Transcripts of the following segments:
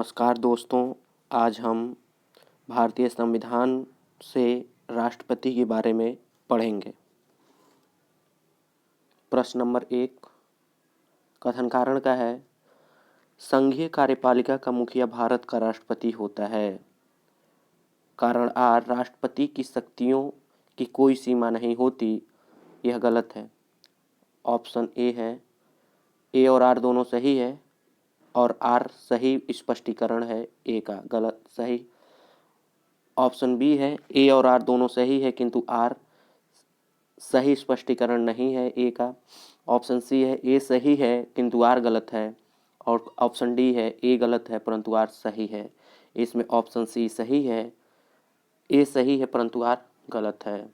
नमस्कार दोस्तों। आज हम भारतीय संविधान से राष्ट्रपति के बारे में पढ़ेंगे। प्रश्न नंबर 1 कथन कारण का है, संघीय कार्यपालिका का मुखिया भारत का राष्ट्रपति होता है। कारण आर, राष्ट्रपति की शक्तियों की कोई सीमा नहीं होती, यह गलत है। ऑप्शन ए है, ए और आर दोनों सही है और आर सही स्पष्टीकरण है ए का, गलत सही। ऑप्शन बी है, ए और आर दोनों सही है किंतु आर सही स्पष्टीकरण नहीं है ए का। ऑप्शन सी है, ए सही है किंतु आर गलत है। और ऑप्शन डी है, ए गलत है परंतु आर सही है। इसमें ऑप्शन सी सही है, ए सही है परंतु आर गलत है।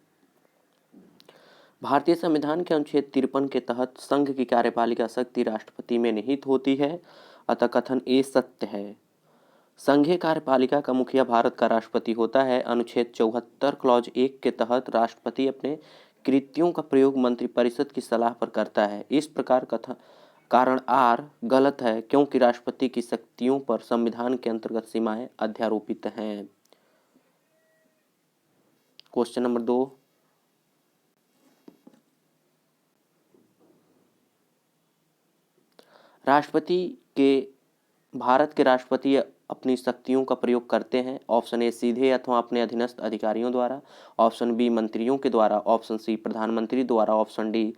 भारतीय संविधान के अनुच्छेद 53 के तहत संघ की कार्यपालिका शक्ति राष्ट्रपति में निहित होती है, अतः कथन ए सत्य है। संघीय कार्यपालिका का मुखिया भारत का राष्ट्रपति होता है। अनुच्छेद 74 क्लॉज 1 के तहत राष्ट्रपति अपने कृत्यों का प्रयोग मंत्रिपरिषद की सलाह पर करता है। इस प्रकार कथन कारण आर गलत है क्योंकि राष्ट्रपति की शक्तियों पर संविधान के अंतर्गत सीमाएं अध्यारोपित हैं। क्वेश्चन नंबर 2, भारत के राष्ट्रपति अपनी शक्तियों का प्रयोग करते हैं। ऑप्शन ए सीधे अथवा अपने अधीनस्थ अधिकारियों द्वारा, ऑप्शन बी मंत्रियों के द्वारा, ऑप्शन सी प्रधानमंत्री द्वारा, ऑप्शन डी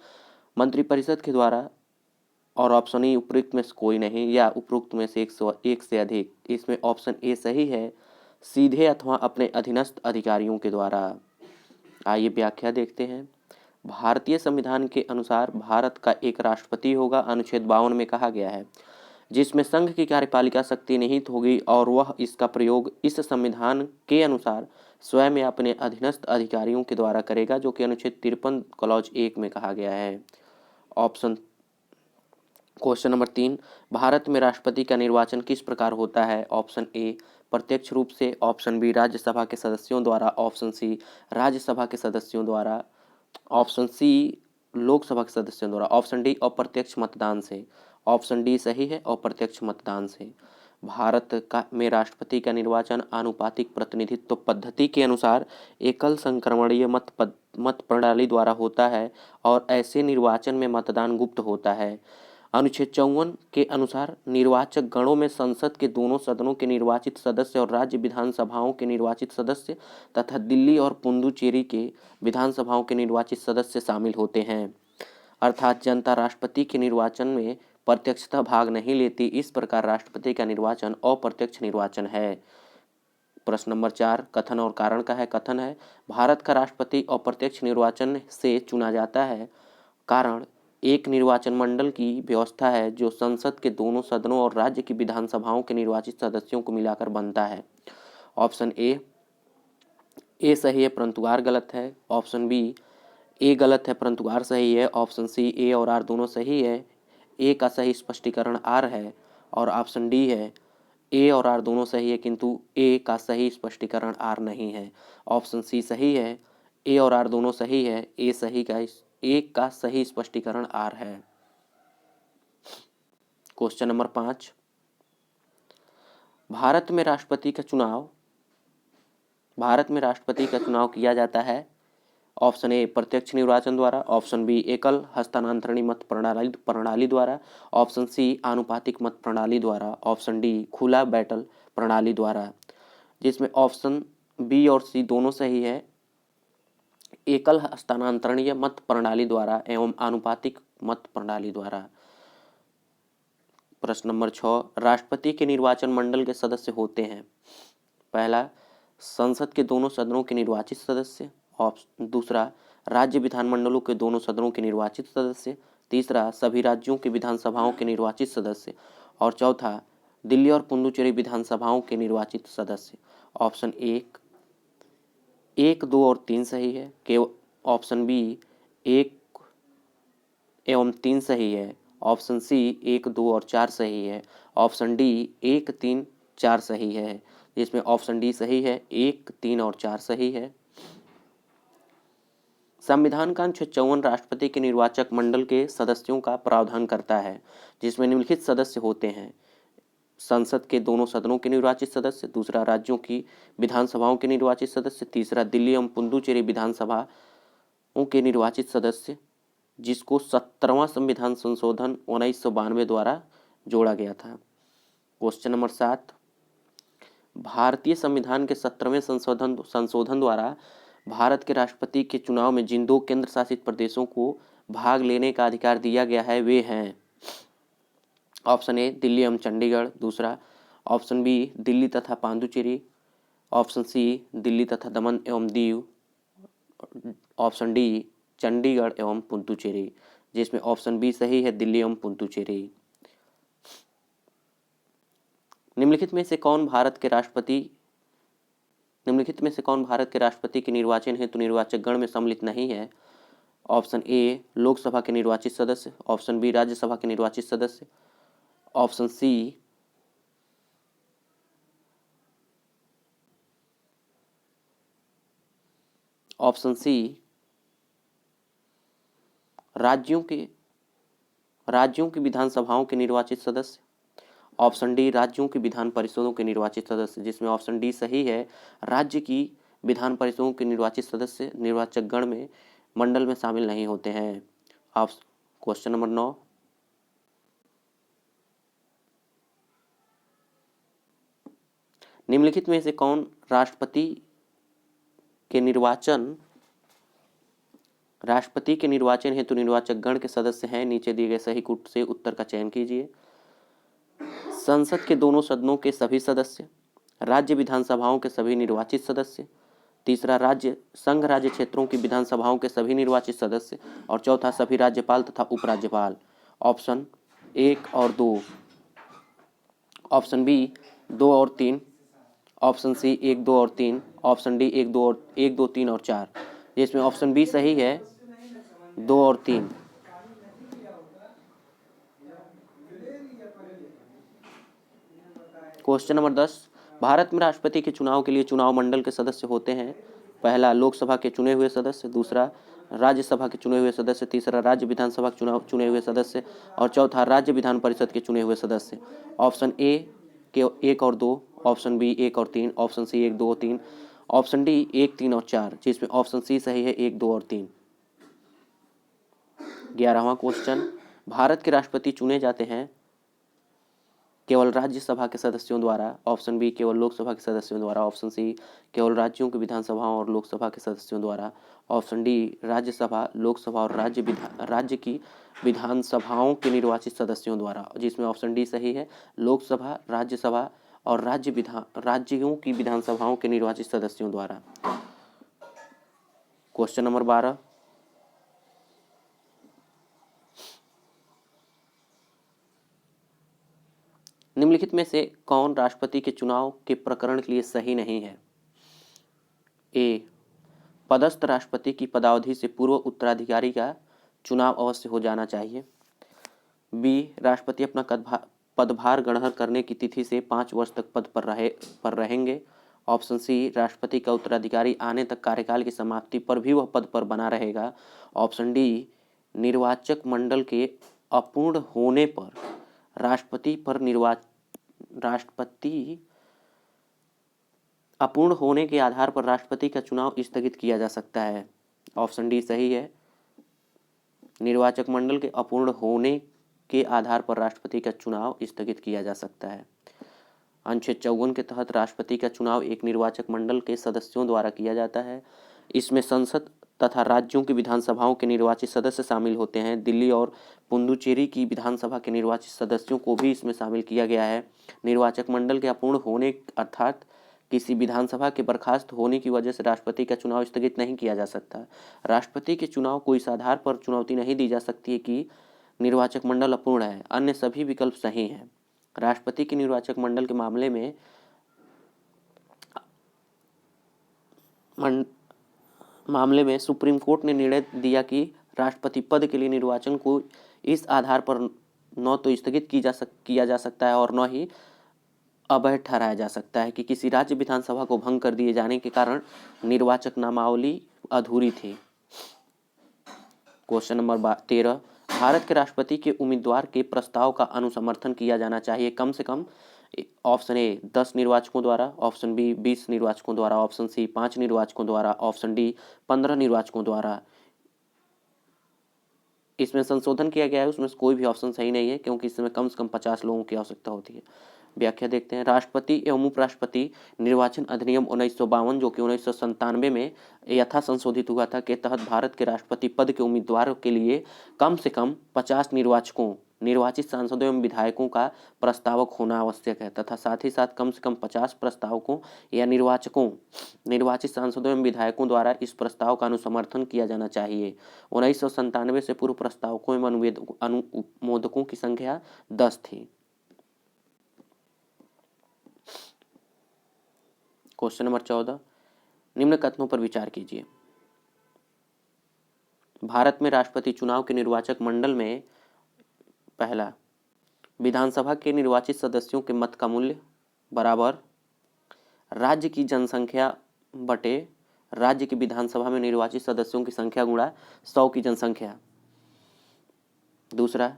मंत्रिपरिषद के द्वारा और ऑप्शन ई उपरोक्त में से कोई नहीं या उपरोक्त में से एक से अधिक। इसमें ऑप्शन ए सही है, सीधे अथवा अपने अधीनस्थ अधिकारियों के द्वारा। आइए व्याख्या देखते हैं। भारतीय संविधान के अनुसार भारत का एक राष्ट्रपति होगा। अनुच्छेद 52 में कहा गया है, जिसमें संघ की कार्यपालिका शक्ति निहित होगी और वह इसका प्रयोग इस संविधान के अनुसार स्वयं या अपने अधीनस्थ अधिकारियों के द्वारा करेगा, जो कि अनुच्छेद 53 क्लॉज 1 में कहा गया है। ऑप्शन क्वेश्चन नंबर 3, भारत में राष्ट्रपति का निर्वाचन किस प्रकार होता है? ऑप्शन ए प्रत्यक्ष रूप से, ऑप्शन बी राज्यसभा के सदस्यों द्वारा, ऑप्शन सी राज्यसभा के सदस्यों द्वारा, ऑप्शन सी लोकसभा के सदस्यों द्वारा, ऑप्शन डी अप्रत्यक्ष मतदान से। ऑप्शन डी सही है, अप्रत्यक्ष मतदान से। भारत का में राष्ट्रपति का निर्वाचन आनुपातिक प्रतिनिधित्व पद्धति के अनुसार एकल संक्रमणीय मत प्रणाली द्वारा होता है और ऐसे निर्वाचन में मतदान गुप्त होता है। अनुच्छेद 54 के अनुसार निर्वाचक गणों में संसद के दोनों सदनों के निर्वाचित सदस्य और राज्य विधानसभाओं के निर्वाचित सदस्य तथा दिल्ली और पुडुचेरी के विधानसभाओं के निर्वाचित सदस्य शामिल होते हैं। अर्थात जनता राष्ट्रपति के निर्वाचन में प्रत्यक्षतः भाग नहीं लेती। इस प्रकार राष्ट्रपति का निर्वाचन अप्रत्यक्ष निर्वाचन है। प्रश्न नंबर 4 कथन और कारण का है। कथन है, भारत का राष्ट्रपति अप्रत्यक्ष निर्वाचन से चुना जाता है। कारण एक निर्वाचन मंडल की व्यवस्था है जो संसद के दोनों सदनों और राज्य की विधानसभाओं के निर्वाचित सदस्यों को मिलाकर बनता है। ऑप्शन ए सही है परंतु आर गलत है। ऑप्शन बी ए गलत है परंतु आर सही है। ऑप्शन सी ए और आर दोनों सही है, ए का सही स्पष्टीकरण आर है। और ऑप्शन डी है, ए और आर दोनों सही है किंतु ए का सही स्पष्टीकरण आर नहीं है। ऑप्शन सी सही है, ए और आर दोनों सही है, ए का सही स्पष्टीकरण आर है। क्वेश्चन नंबर 5, भारत में राष्ट्रपति का चुनाव किया जाता है। ऑप्शन ए प्रत्यक्ष निर्वाचन द्वारा, ऑप्शन बी एकल हस्तांतरणी मत प्रणाली द्वारा, ऑप्शन सी आनुपातिक मत प्रणाली द्वारा, ऑप्शन डी खुला बैटल प्रणाली द्वारा। जिसमें ऑप्शन बी और सी दोनों सही है, एकल हस्तांतरणीय मत प्रणाली द्वारा एवं आनुपातिक मत प्रणाली द्वारा। प्रश्न नंबर 6, राष्ट्रपति के निर्वाचन मंडल के सदस्य होते हैं। पहला, संसद के दोनों सदनों के निर्वाचित सदस्य। दूसरा, राज्य विधानमंडलों के दोनों सदनों के निर्वाचित सदस्य। तीसरा, सभी राज्यों की विधानसभाओं के निर्वाचित सदस्य। और चौथा, दिल्ली और पुडुचेरी विधानसभाओं के निर्वाचित सदस्य। ऑप्शन एक 2 और 3 सही है। केवल ऑप्शन बी 1 एवं 3 सही है। ऑप्शन सी 1 2 और 4 सही है। ऑप्शन डी 1 3 4 सही है। जिसमें ऑप्शन डी सही है, 1 3 और 4 सही है। संविधान का अनुच्छेद 54 राष्ट्रपति के निर्वाचक मंडल के सदस्यों का प्रावधान करता है, जिसमें निम्नलिखित सदस्य होते हैं। संसद के दोनों सदनों के निर्वाचित सदस्य, दूसरा राज्यों की विधानसभाओं के निर्वाचित सदस्य, तीसरा दिल्ली एवं पुडुचेरी विधानसभाओं के निर्वाचित सदस्य, जिसको 17वां संविधान संशोधन 1992 द्वारा जोड़ा गया था। क्वेश्चन नंबर 7, भारतीय संविधान के 17वें संशोधन द्वारा भारत के राष्ट्रपति के चुनाव में जिन 2 केंद्र शासित प्रदेशों को भाग लेने का अधिकार दिया गया है वे हैं, ऑप्शन ए दिल्ली एवं चंडीगढ़, दूसरा ऑप्शन बी दिल्ली तथा पांडुचेरी, ऑप्शन सी दिल्ली तथा दमन एवं दीव, ऑप्शन डी चंडीगढ़ एवं पुडुचेरी, जिसमें ऑप्शन बी सही है, दिल्ली एवं पुडुचेरी। निम्नलिखित में से कौन भारत के राष्ट्रपति के निर्वाचन हेतु निर्वाचक गण में सम्मिलित नहीं है? ऑप्शन ए लोकसभा के निर्वाचित सदस्य, ऑप्शन बी राज्यसभा के निर्वाचित सदस्य, ऑप्शन सी राज्यों की विधानसभाओं के निर्वाचित सदस्य, ऑप्शन डी राज्यों की विधान परिषदों के निर्वाचित सदस्य, जिसमें ऑप्शन डी सही है, राज्य की विधान परिषदों के निर्वाचित सदस्य निर्वाचक गण में मंडल में शामिल नहीं होते हैं। आप क्वेश्चन नंबर 9, निम्नलिखित में से कौन राष्ट्रपति के निर्वाचन हेतु निर्वाचक गण के सदस्य हैं? नीचे दिए गए सही कूट से उत्तर का चयन कीजिए। संसद के दोनों सदनों के सभी सदस्य, राज्य विधानसभाओं के सभी निर्वाचित सदस्य, तीसरा संघ राज्य क्षेत्रों की विधानसभाओं के सभी निर्वाचित सदस्य, और चौथा सभी राज्यपाल तथा उपराज्यपाल। ऑप्शन 1 और 2, ऑप्शन बी 2 और 3, ऑप्शन सी 1, 2 और 3, ऑप्शन डी 1, 2, 3 और 4, जिसमें ऑप्शन बी सही है, 2 और 3। क्वेश्चन नंबर 10, भारत में राष्ट्रपति के चुनाव के लिए चुनाव मंडल के सदस्य होते हैं, पहला लोकसभा के चुने हुए सदस्य, दूसरा राज्यसभा के चुने हुए सदस्य, तीसरा राज्य विधानसभा के चुने हुए सदस्य, और चौथा राज्य विधान परिषद के चुने हुए सदस्य। ऑप्शन ए के 1 और 2, ऑप्शन बी 1 और 3, ऑप्शन सी 1, 2 और 3, ऑप्शन डी 1, 3 और 4, जिसमें ऑप्शन सी सही है, 1, 2 और 3। 11वां क्वेश्चन, भारत के राष्ट्रपति चुने जाते हैं केवल राज्यसभा के सदस्यों द्वारा, ऑप्शन बी केवल लोकसभा के सदस्यों द्वारा, ऑप्शन सी केवल राज्यों की विधानसभाओं और लोकसभा के सदस्यों द्वारा, ऑप्शन डी राज्यसभा, लोकसभा और राज्य की विधानसभाओं के निर्वाचित सदस्यों द्वारा, जिसमें ऑप्शन डी सही है, लोकसभा, राज्यसभा और राज्यों की विधानसभाओं के निर्वाचित सदस्यों द्वारा। क्वेश्चन नंबर 12, निम्नलिखित में से कौन राष्ट्रपति के चुनाव के प्रकरण के लिए सही नहीं है? ए पदस्थ राष्ट्रपति की पदावधि से पूर्व उत्तराधिकारी का चुनाव अवश्य हो जाना चाहिए। बी राष्ट्रपति अपना पदभार ग्रहण करने की तिथि से 5 वर्ष तक पद पर रहेंगे। ऑप्शन सी राष्ट्रपति का उत्तराधिकारी आने तक कार्यकाल की समाप्ति पर भी वह पद पर बना रहेगा। ऑप्शन डी निर्वाचक मंडल के अपूर्ण होने पर राष्ट्रपति अपूर्ण होने के आधार पर राष्ट्रपति का चुनाव स्थगित किया जा सकता है। ऑप्शन डी सही है, निर्वाचक मंडल के अपूर्ण होने के आधार पर राष्ट्रपति का चुनाव स्थगित किया जा सकता है। अनुच्छेद 54 के तहत राष्ट्रपति का चुनाव एक निर्वाचक मंडल के सदस्यों द्वारा किया जाता है। इसमें संसद तथा राज्यों की विधानसभाओं के निर्वाचित सदस्य शामिल होते हैं। दिल्ली और पुडुचेरी की विधानसभा के निर्वाचित सदस्यों को भी इसमें शामिल किया गया है। निर्वाचक मंडल के अपूर्ण होने अर्थात किसी विधानसभा के बर्खास्त होने की वजह से राष्ट्रपति का चुनाव स्थगित नहीं किया जा सकता। राष्ट्रपति के चुनाव को इस आधार पर चुनौती नहीं दी जा सकती है कि निर्वाचक मंडल अपूर्ण है, अन्य सभी विकल्प सही हैं। राष्ट्रपति के निर्वाचक मंडल के मामले में सुप्रीम कोर्ट ने निर्णय दिया कि राष्ट्रपति पद के लिए निर्वाचन को इस आधार पर न तो स्थगित किया जा सकता है और न ही अवैध ठहराया जा सकता है कि किसी राज्य विधानसभा को भंग कर दिए जाने के कारण निर्वाचक नामावली अधूरी थी। क्वेश्चन नंबर 13, भारत के राष्ट्रपति के उम्मीदवार के प्रस्ताव का अनुसमर्थन किया जाना चाहिए कम से कम ऑप्शन ए 10 निर्वाचकों द्वारा, ऑप्शन बी 20 निर्वाचकों द्वारा, ऑप्शन सी 5 निर्वाचकों द्वारा, ऑप्शन डी 15 निर्वाचकों द्वारा। इसमें संशोधन किया गया है, उसमें से कोई भी ऑप्शन सही नहीं है क्योंकि इसमें कम से कम 50 लोगों की आवश्यकता होती है। व्याख्या देखते हैं। राष्ट्रपति एवं उपराष्ट्रपति निर्वाचन अधिनियम 1952 जो कि 1997 में यथा संशोधित हुआ था के तहत भारत के राष्ट्रपति पद के उम्मीदवारों के लिए कम से कम 50 निर्वाचकों, निर्वाचित सांसदों एवं विधायकों का प्रस्तावक होना आवश्यक है तथा साथ ही साथ कम से कम 50 प्रस्तावकों या निर्वाचकों, निर्वाचित सांसदों एवं विधायकों द्वारा इस प्रस्ताव का अनुसमर्थन किया जाना चाहिए। 1997 से पूर्व प्रस्तावकों एवं अनुमोदकों की संख्या 10 थी। क्वेश्चन नंबर 14, निम्न कथनों पर विचार कीजिए। भारत में राष्ट्रपति चुनाव के निर्वाचक मंडल में पहला, विधानसभा के निर्वाचित सदस्यों के मत का मूल्य बराबर राज्य की जनसंख्या बटे राज्य की विधानसभा में निर्वाचित सदस्यों की संख्या गुणा 100 की जनसंख्या। दूसरा,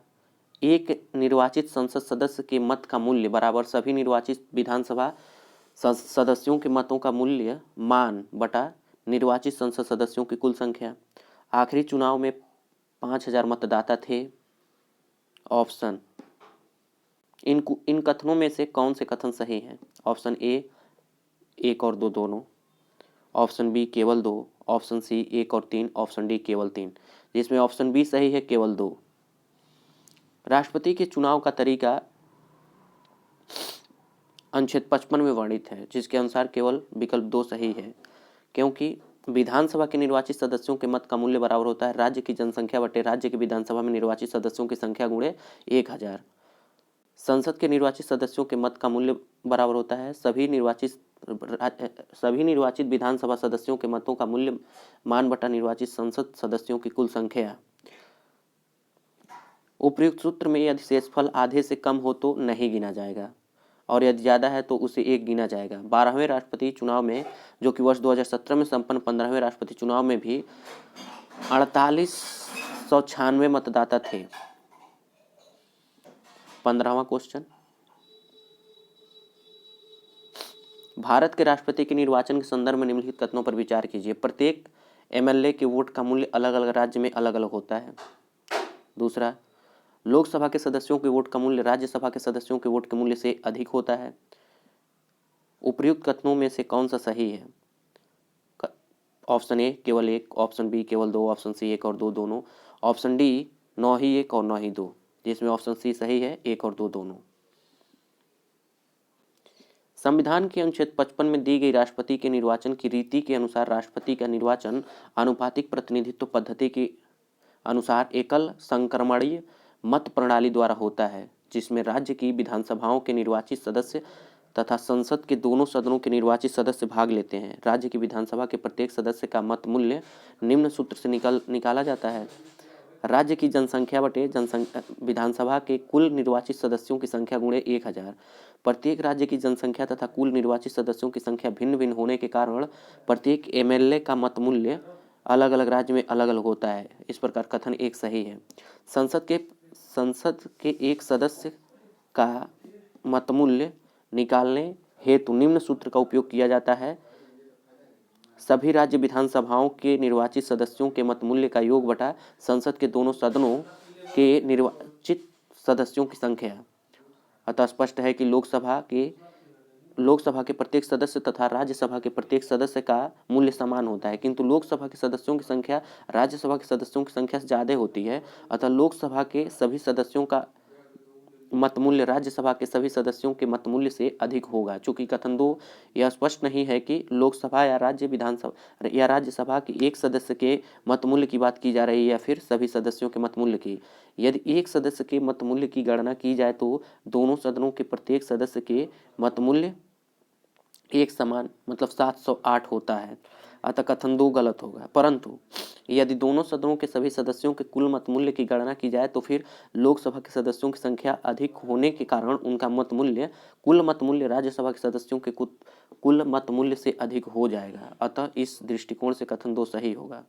एक निर्वाचित संसद सदस्य के मत का मूल्य बराबर सभी निर्वाचित विधानसभा सदस्यों के मतों का मूल्य मान बटा निर्वाचित संसद सदस्यों की कुल संख्या। आखिरी चुनाव में 5000 मतदाता थे। ऑप्शन, इन कथनों में से कौन से कथन सही हैं? ऑप्शन ए 1 और 2 दोनों, ऑप्शन बी केवल 2, ऑप्शन सी 1 और 3, ऑप्शन डी केवल 3, जिसमें ऑप्शन बी सही है, केवल 2। राष्ट्रपति के चुनाव का तरीका अनुच्छेद 55 में वर्णित है जिसके अनुसार केवल विकल्प 2 सही है क्योंकि विधानसभा के निर्वाचित सदस्यों के मत का मूल्य बराबर होता है राज्य की जनसंख्या बटे राज्य की विधानसभा में निर्वाचित सदस्यों की संख्या गुणे 1000। संसद के निर्वाचित सदस्यों के मत का मूल्य बराबर होता है सभी निर्वाचित विधानसभा सदस्यों के मतों का मूल्य मान बटा निर्वाचित संसद सदस्यों की कुल संख्या। उपयुक्त सूत्र में यदि शेषफल आधे से कम हो तो नहीं गिना जाएगा और यदि ज़्यादा है तो उसे 1 गिना जाएगा। 12वें राष्ट्रपति चुनाव में जो कि वर्ष 2017 में संपन्न 15वें राष्ट्रपति चुनाव में भी 4896 मतदाता थे। 15वां क्वेश्चन, भारत के राष्ट्रपति के निर्वाचन के संदर्भ में निम्नलिखित कथनों पर विचार कीजिए। प्रत्येक एमएलए के वोट का मूल्य अलग अलग राज्य में अलग अलग होता है। दूसरा, लोकसभा के सदस्यों के वोट का मूल्य राज्यसभा के सदस्यों के वोट के मूल्य से अधिक होता है। उपर्युक्त कथनों में से कौन सा सही है? ऑप्शन ए केवल 1, ऑप्शन बी केवल 2, ऑप्शन सी 1 और 2 दोनों, ऑप्शन डी 9 ही 1 और 9 ही 2, जिसमें ऑप्शन सी सही है, 1 और 2 दोनों। संविधान के अनुच्छेद 55 में दी गई राष्ट्रपति के निर्वाचन की रीति के अनुसार राष्ट्रपति का निर्वाचन आनुपातिक प्रतिनिधित्व पद्धति के अनुसार एकल संक्रमणीय मत प्रणाली द्वारा होता है जिसमें राज्य की विधानसभाओं के निर्वाचित सदस्य तथा संसद के दोनों सदनों के निर्वाचित सदस्य भाग लेते हैं। राज्य की विधानसभा के प्रत्येक सदस्य का मत मूल्य निम्न सूत्र से निकाला जाता है। राज्य की जनसंख्या बटे विधानसभा के कुल निर्वाचित सदस्यों की संख्या गुणे 1000। प्रत्येक राज्य की जनसंख्या तथा कुल निर्वाचित सदस्यों की संख्या भिन्न भिन्न होने के कारण प्रत्येक एमएलए का मत मूल्य अलग अलग राज्य में अलग अलग होता है। इस प्रकार कथन 1 सही है। संसद के एक सदस्य का मत मूल्य निकालने हेतु निम्न सूत्र का उपयोग किया जाता है। सभी राज्य विधानसभाओं के निर्वाचित सदस्यों के मत मूल्य का योग बटा संसद के दोनों सदनों के निर्वाचित सदस्यों की संख्या। अतः स्पष्ट है कि लोकसभा के प्रत्येक सदस्य तथा राज्यसभा के प्रत्येक सदस्य का मूल्य समान होता है किंतु लोकसभा के सदस्यों की संख्या राज्यसभा के सदस्यों की संख्या से ज़्यादा होती है। अतः लोकसभा के सभी सदस्यों का मत मूल्य राज्यसभा के सभी सदस्यों के मत मूल्य से अधिक होगा। चूंकि कथन 2 यह स्पष्ट नहीं है कि लोकसभा या राज्यसभा के एक सदस्य के मत मूल्य की बात की जा रही है या फिर सभी सदस्यों के मत मूल्य की। यदि एक सदस्य के मत मूल्य की गणना की जाए तो दोनों सदनों के प्रत्येक सदस्य के मत मूल्य एक समान मतलब 708 होता है। अतः कथन 2 गलत होगा। परंतु यदि दोनों सदनों के सभी सदस्यों के कुल मत मूल्य की गणना की जाए तो फिर लोकसभा के सदस्यों की संख्या अधिक होने के कारण उनका मत मूल्य कुल मत मूल्य राज्यसभा के सदस्यों के कुल मत मूल्य से अधिक हो जाएगा। अतः इस दृष्टिकोण से कथन 2 सही होगा।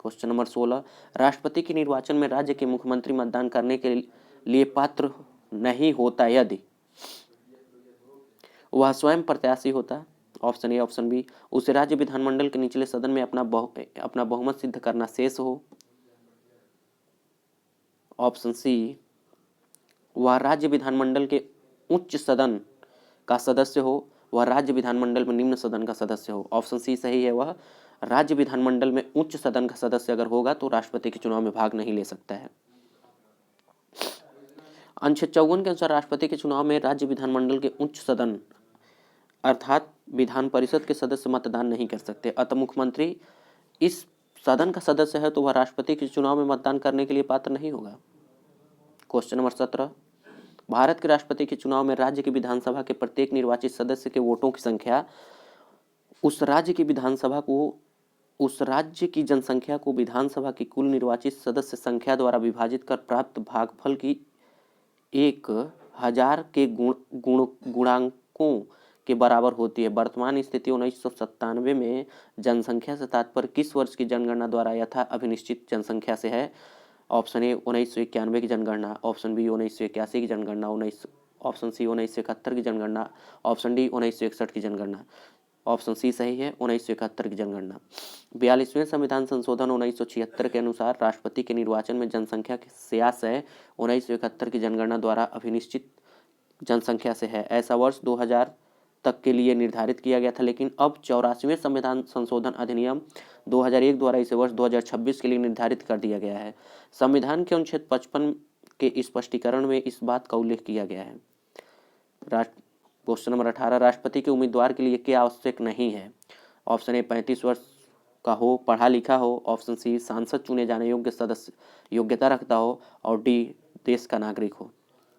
क्वेश्चन नंबर 16, राष्ट्रपति के निर्वाचन में राज्य के मुख्यमंत्री मतदान करने के लिए पात्र नहीं होता यदि वह स्वयं प्रत्याशी होता, ऑप्शन ए ऑप्शन बी, उसे राज्य विधानमंडल के निचले सदन में अपना बहुमत सिद्ध करना शेष हो, ऑप्शन सी, वह राज्य विधानमंडल के उच्च सदन का सदस्य हो, वह राज्य विधानमंडल में निम्न सदन का सदस्य हो। ऑप्शन सी सही है, वह राज्य विधानमंडल में उच्च सदन का सदस्य अगर होगा तो राष्ट्रपति के चुनाव में भाग नहीं ले सकता है। अनुच्छेद 54 के अनुसार राष्ट्रपति के चुनाव में राज्य विधानमंडल के उच्च सदन अर्थात विधान परिषद के सदस्य मतदान नहीं कर सकते, अतः मुख्यमंत्री इस सदन का सदस्य है तो वह राष्ट्रपति के चुनाव में मतदान करने के लिए पात्र नहीं होगा। क्वेश्चन नंबर 17, भारत के राष्ट्रपति के चुनाव में राज्य की विधानसभा के प्रत्येक निर्वाचित सदस्य के वोटों की संख्या उस राज्य की जनसंख्या को विधानसभा की कुल निर्वाचित सदस्य संख्या द्वारा विभाजित कर प्राप्त भागफल की 1000 के गुणांकों के बराबर होती है। वर्तमान स्थिति 1997 में जनसंख्या से तात्पर्य किस वर्ष की जनगणना द्वारा यथा अभिनिश्चित जनसंख्या से है? ऑप्शन ए 1991 की जनगणना, ऑप्शन बी 1981 की जनगणना, ऑप्शन सी 1971 की जनगणना, ऑप्शन डी 1961 की जनगणना। ऑप्शन सी सही है, 1971 की जनगणना। 42वें संविधान संशोधन 1976 के अनुसार राष्ट्रपति के निर्वाचन में जनसंख्या के स्यास है 1971 की जनगणना द्वारा अभिनिश्चित जनसंख्या से है। ऐसा वर्ष 2000 तक के लिए निर्धारित किया गया था, लेकिन अब 84वें संविधान संशोधन अधिनियम 2001 द्वारा इसे वर्ष 2026 के लिए निर्धारित कर दिया गया है। संविधान के अनुच्छेद 55 के स्पष्टीकरण में इस बात का उल्लेख किया गया है। क्वेश्चन नंबर 18, राष्ट्रपति के उम्मीदवार के लिए क्या आवश्यक नहीं है? ऑप्शन ए 35 वर्ष का हो, पढ़ा लिखा हो, ऑप्शन सी सांसद चुने जाने योग्य सदस्य योग्यता रखता हो, और डी देश का नागरिक हो।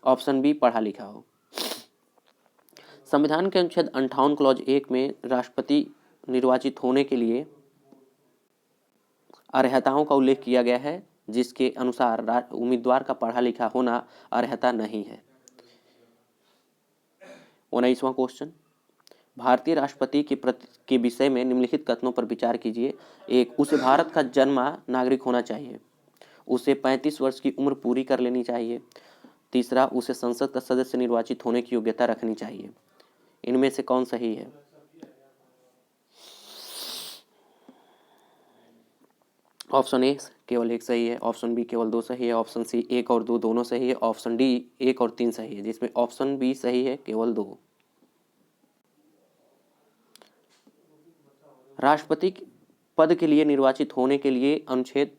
ऑप्शन बी पढ़ा लिखा हो। संविधान के अनुच्छेद 58 क्लॉज 1 में राष्ट्रपति निर्वाचित होने के लिए अर्हताओं का उल्लेख किया गया है, जिसके अनुसार उम्मीदवार का पढ़ा लिखा होना अर्हता नहीं है। 19वां क्वेश्चन, भारतीय राष्ट्रपति के विषय में निम्नलिखित कथनों पर विचार कीजिए। एक, उसे भारत का जन्मा नागरिक होना चाहिए। उसे 35 वर्ष की उम्र पूरी कर लेनी चाहिए। तीसरा, उसे संसद का सदस्य निर्वाचित होने की योग्यता रखनी चाहिए। इनमें से कौन सही है? ऑप्शन ए केवल 1 सही है, ऑप्शन बी केवल 2 सही है, ऑप्शन सी 1 और 2 दोनों सही है, ऑप्शन डी 1 और 3 सही है, जिसमें ऑप्शन बी सही है, केवल 2। राष्ट्रपति पद के लिए निर्वाचित होने के लिए अनुच्छेद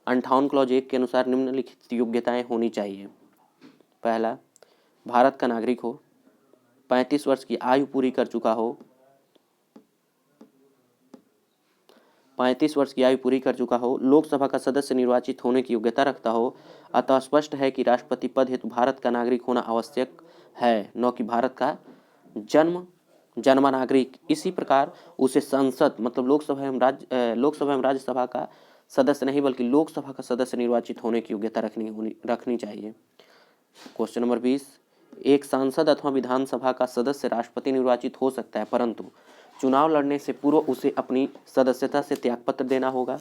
58 क्लॉज 1 के अनुसार निम्नलिखित योग्यताएं होनी चाहिए। पहला, भारत का नागरिक हो, 35 वर्ष की आयु पूरी कर चुका हो, 35 वर्ष की आयु पूरी कर चुका हो, लोकसभा का सदस्य निर्वाचित होने की योग्यता रखता हो। अतः स्पष्ट है कि राष्ट्रपति पद हेतु भारत का नागरिक होना आवश्यक है, न कि भारत का जन्मा नागरिक। इसी प्रकार उसे संसद मतलब लोकसभा एवं राज्यसभा का सदस्य नहीं बल्कि लोकसभा का सदस्य निर्वाचित होने की योग्यता रखनी चाहिए। क्वेश्चन नंबर 20, एक सांसद अथवा विधानसभा का सदस्य राष्ट्रपति निर्वाचित हो सकता है, परंतु चुनाव लड़ने से पूर्व उसे अपनी सदस्यता से त्यागपत्र देना होगा।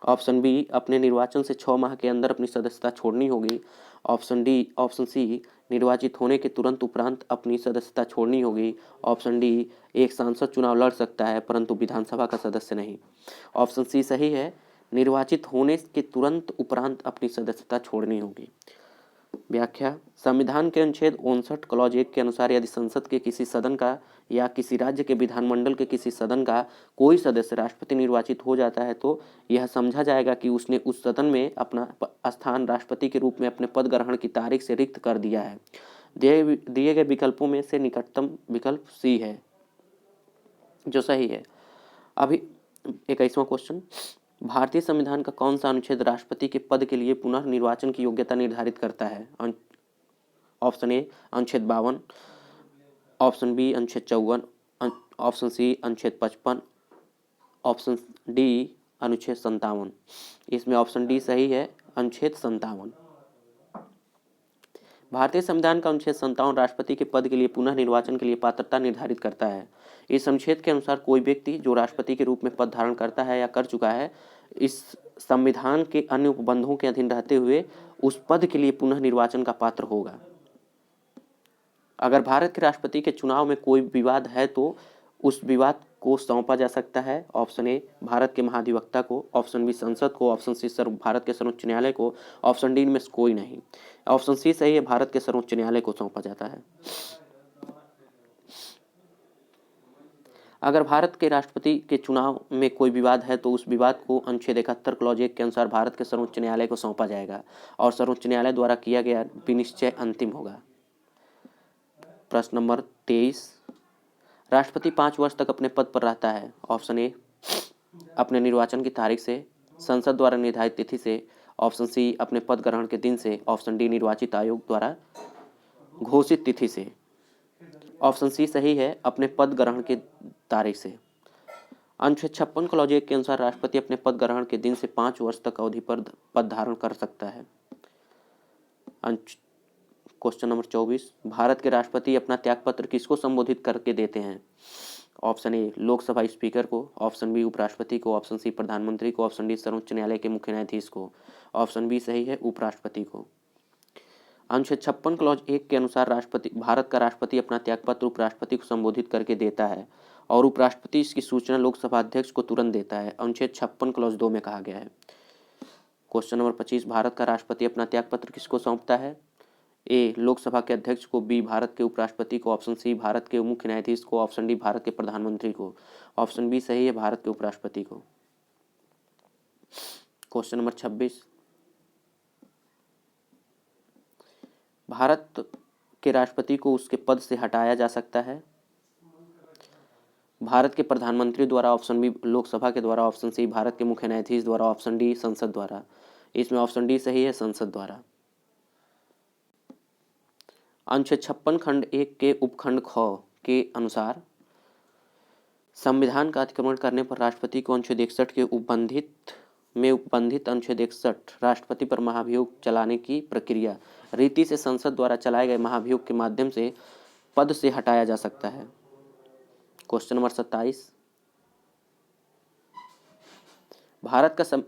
ऑप्शन बी, अपने निर्वाचन से 6 माह के अंदर अपनी सदस्यता छोड़नी होगी। ऑप्शन सी, निर्वाचित होने के तुरंत उपरांत अपनी सदस्यता छोड़नी होगी। ऑप्शन डी, एक सांसद चुनाव लड़ सकता है परंतु विधानसभा का सदस्य नहीं। ऑप्शन सी सही है, निर्वाचित होने के तुरंत उपरांत अपनी सदस्यता छोड़नी होगी। व्याख्या, संविधान के अनुच्छेद 59 क्लॉज 1 के अनुसार यदि संसद के किसी सदन का या किसी राज्य के विधानमंडल के किसी सदन का कोई सदस्य राष्ट्रपति निर्वाचित हो जाता है तो यह समझा जाएगा कि उसने उस सदन में अपना स्थान राष्ट्रपति के रूप में अपने पद ग्रहण की तारीख से रिक्त कर दिया है। दिए गए विकल्पों में से निकटतम विकल्प सी है, जो सही है। अभी 21वां क्वेश्चन, भारतीय संविधान का कौन सा अनुच्छेद राष्ट्रपति के पद के लिए पुनः निर्वाचन की योग्यता निर्धारित करता है? ऑप्शन ए अनुच्छेद 52, ऑप्शन बी अनुच्छेद 54, ऑप्शन सी अनुच्छेद 55, ऑप्शन डी अनुच्छेद 57। इसमें ऑप्शन डी सही है, अनुच्छेद 57। भारतीय संविधान का अनुच्छेद 57 राष्ट्रपति के पद के लिए पुनः निर्वाचन के लिए पात्रता निर्धारित करता है। इस अनुच्छेद के अनुसार कोई व्यक्ति जो राष्ट्रपति के रूप में पद धारण करता है या कर चुका है, इस संविधान के अन्य उपबंधों के अधीन रहते हुए उस पद के लिए पुनः निर्वाचन का पात्र होगा। अगर भारत के राष्ट्रपति के चुनाव में कोई विवाद है तो उस विवाद को सौंपा जा सकता है। ऑप्शन ए भारत के महाधिवक्ता को, ऑप्शन बी संसद को, ऑप्शन सी भारत के सर्वोच्च न्यायालय को, ऑप्शन डी में से कोई नहीं। ऑप्शन सी सही है, भारत के सर्वोच्च न्यायालय को सौंपा जाता है। अगर भारत के राष्ट्रपति के चुनाव में कोई विवाद है तो उस विवाद को अनुच्छेद 71 क्लॉज 1 के अनुसार भारत के सर्वोच्च न्यायालय को सौंपा जाएगा और सर्वोच्च न्यायालय द्वारा किया गया विनिश्चय अंतिम होगा। प्रश्न नंबर 23, राष्ट्रपति 5 वर्ष तक अपने पद पर रहता है। ऑप्शन ए अपने निर्वाचन की तारीख से, संसद द्वारा निर्धारित तिथि से, ऑप्शन सी अपने पद ग्रहण के दिन से, ऑप्शन डी निर्वाचित आयोग द्वारा घोषित तिथि से। ऑप्शन सी सही है, अपने पद ग्रहण की तारीख से। अनुच्छेद 56 क्लॉज 1 के अनुसार राष्ट्रपति अपने पद ग्रहण के दिन से 5 वर्ष तक अवधि पर पद धारण कर सकता है। क्वेश्चन नंबर 24, भारत के राष्ट्रपति अपना त्यागपत्र किसको संबोधित करके देते हैं। ऑप्शन ए लोकसभा स्पीकर को, ऑप्शन बी उपराष्ट्रपति को, ऑप्शन सी प्रधानमंत्री को, ऑप्शन डी सर्वोच्च न्यायालय के मुख्य न्यायाधीश को। ऑप्शन बी सही है, उपराष्ट्रपति को। अनुच्छेद 56 क्लॉज 1 के अनुसार भारत का राष्ट्रपति अपना त्यागपत्र उपराष्ट्रपति को संबोधित करके देता है और उपराष्ट्रपति इसकी सूचना लोकसभा अध्यक्ष को तुरंत देता है। अनुच्छेद 56 क्लॉज 2 में कहा गया है। क्वेश्चन नंबर 25, भारत का राष्ट्रपति अपना त्यागपत्र किसको सौंपता है। ए लोकसभा के अध्यक्ष को, बी भारत के उपराष्ट्रपति को, ऑप्शन सी भारत के मुख्य न्यायाधीश को, ऑप्शन डी भारत के प्रधानमंत्री को। ऑप्शन बी सही है, भारत के उपराष्ट्रपति को। क्वेश्चन नंबर 26, भारत के राष्ट्रपति को उसके पद से हटाया जा सकता है। भारत के प्रधानमंत्री द्वारा, ऑप्शन बी लोकसभा के द्वारा, ऑप्शन सी भारत के मुख्य न्यायाधीश द्वारा, ऑप्शन डी संसद द्वारा। इसमें ऑप्शन डी सही है, संसद द्वारा। अनुच्छेद 56 खंड 1 के उपखंड ख के अनुसार संविधान का अतिक्रमण करने पर राष्ट्रपति को अनुच्छेद 61 के उपबंधित अनुच्छेद 61 राष्ट्रपति पर महाभियोग चलाने की प्रक्रिया रीति से संसद द्वारा चलाए गए महाभियोग के माध्यम से पद से हटाया जा सकता है। क्वेश्चन नंबर 27,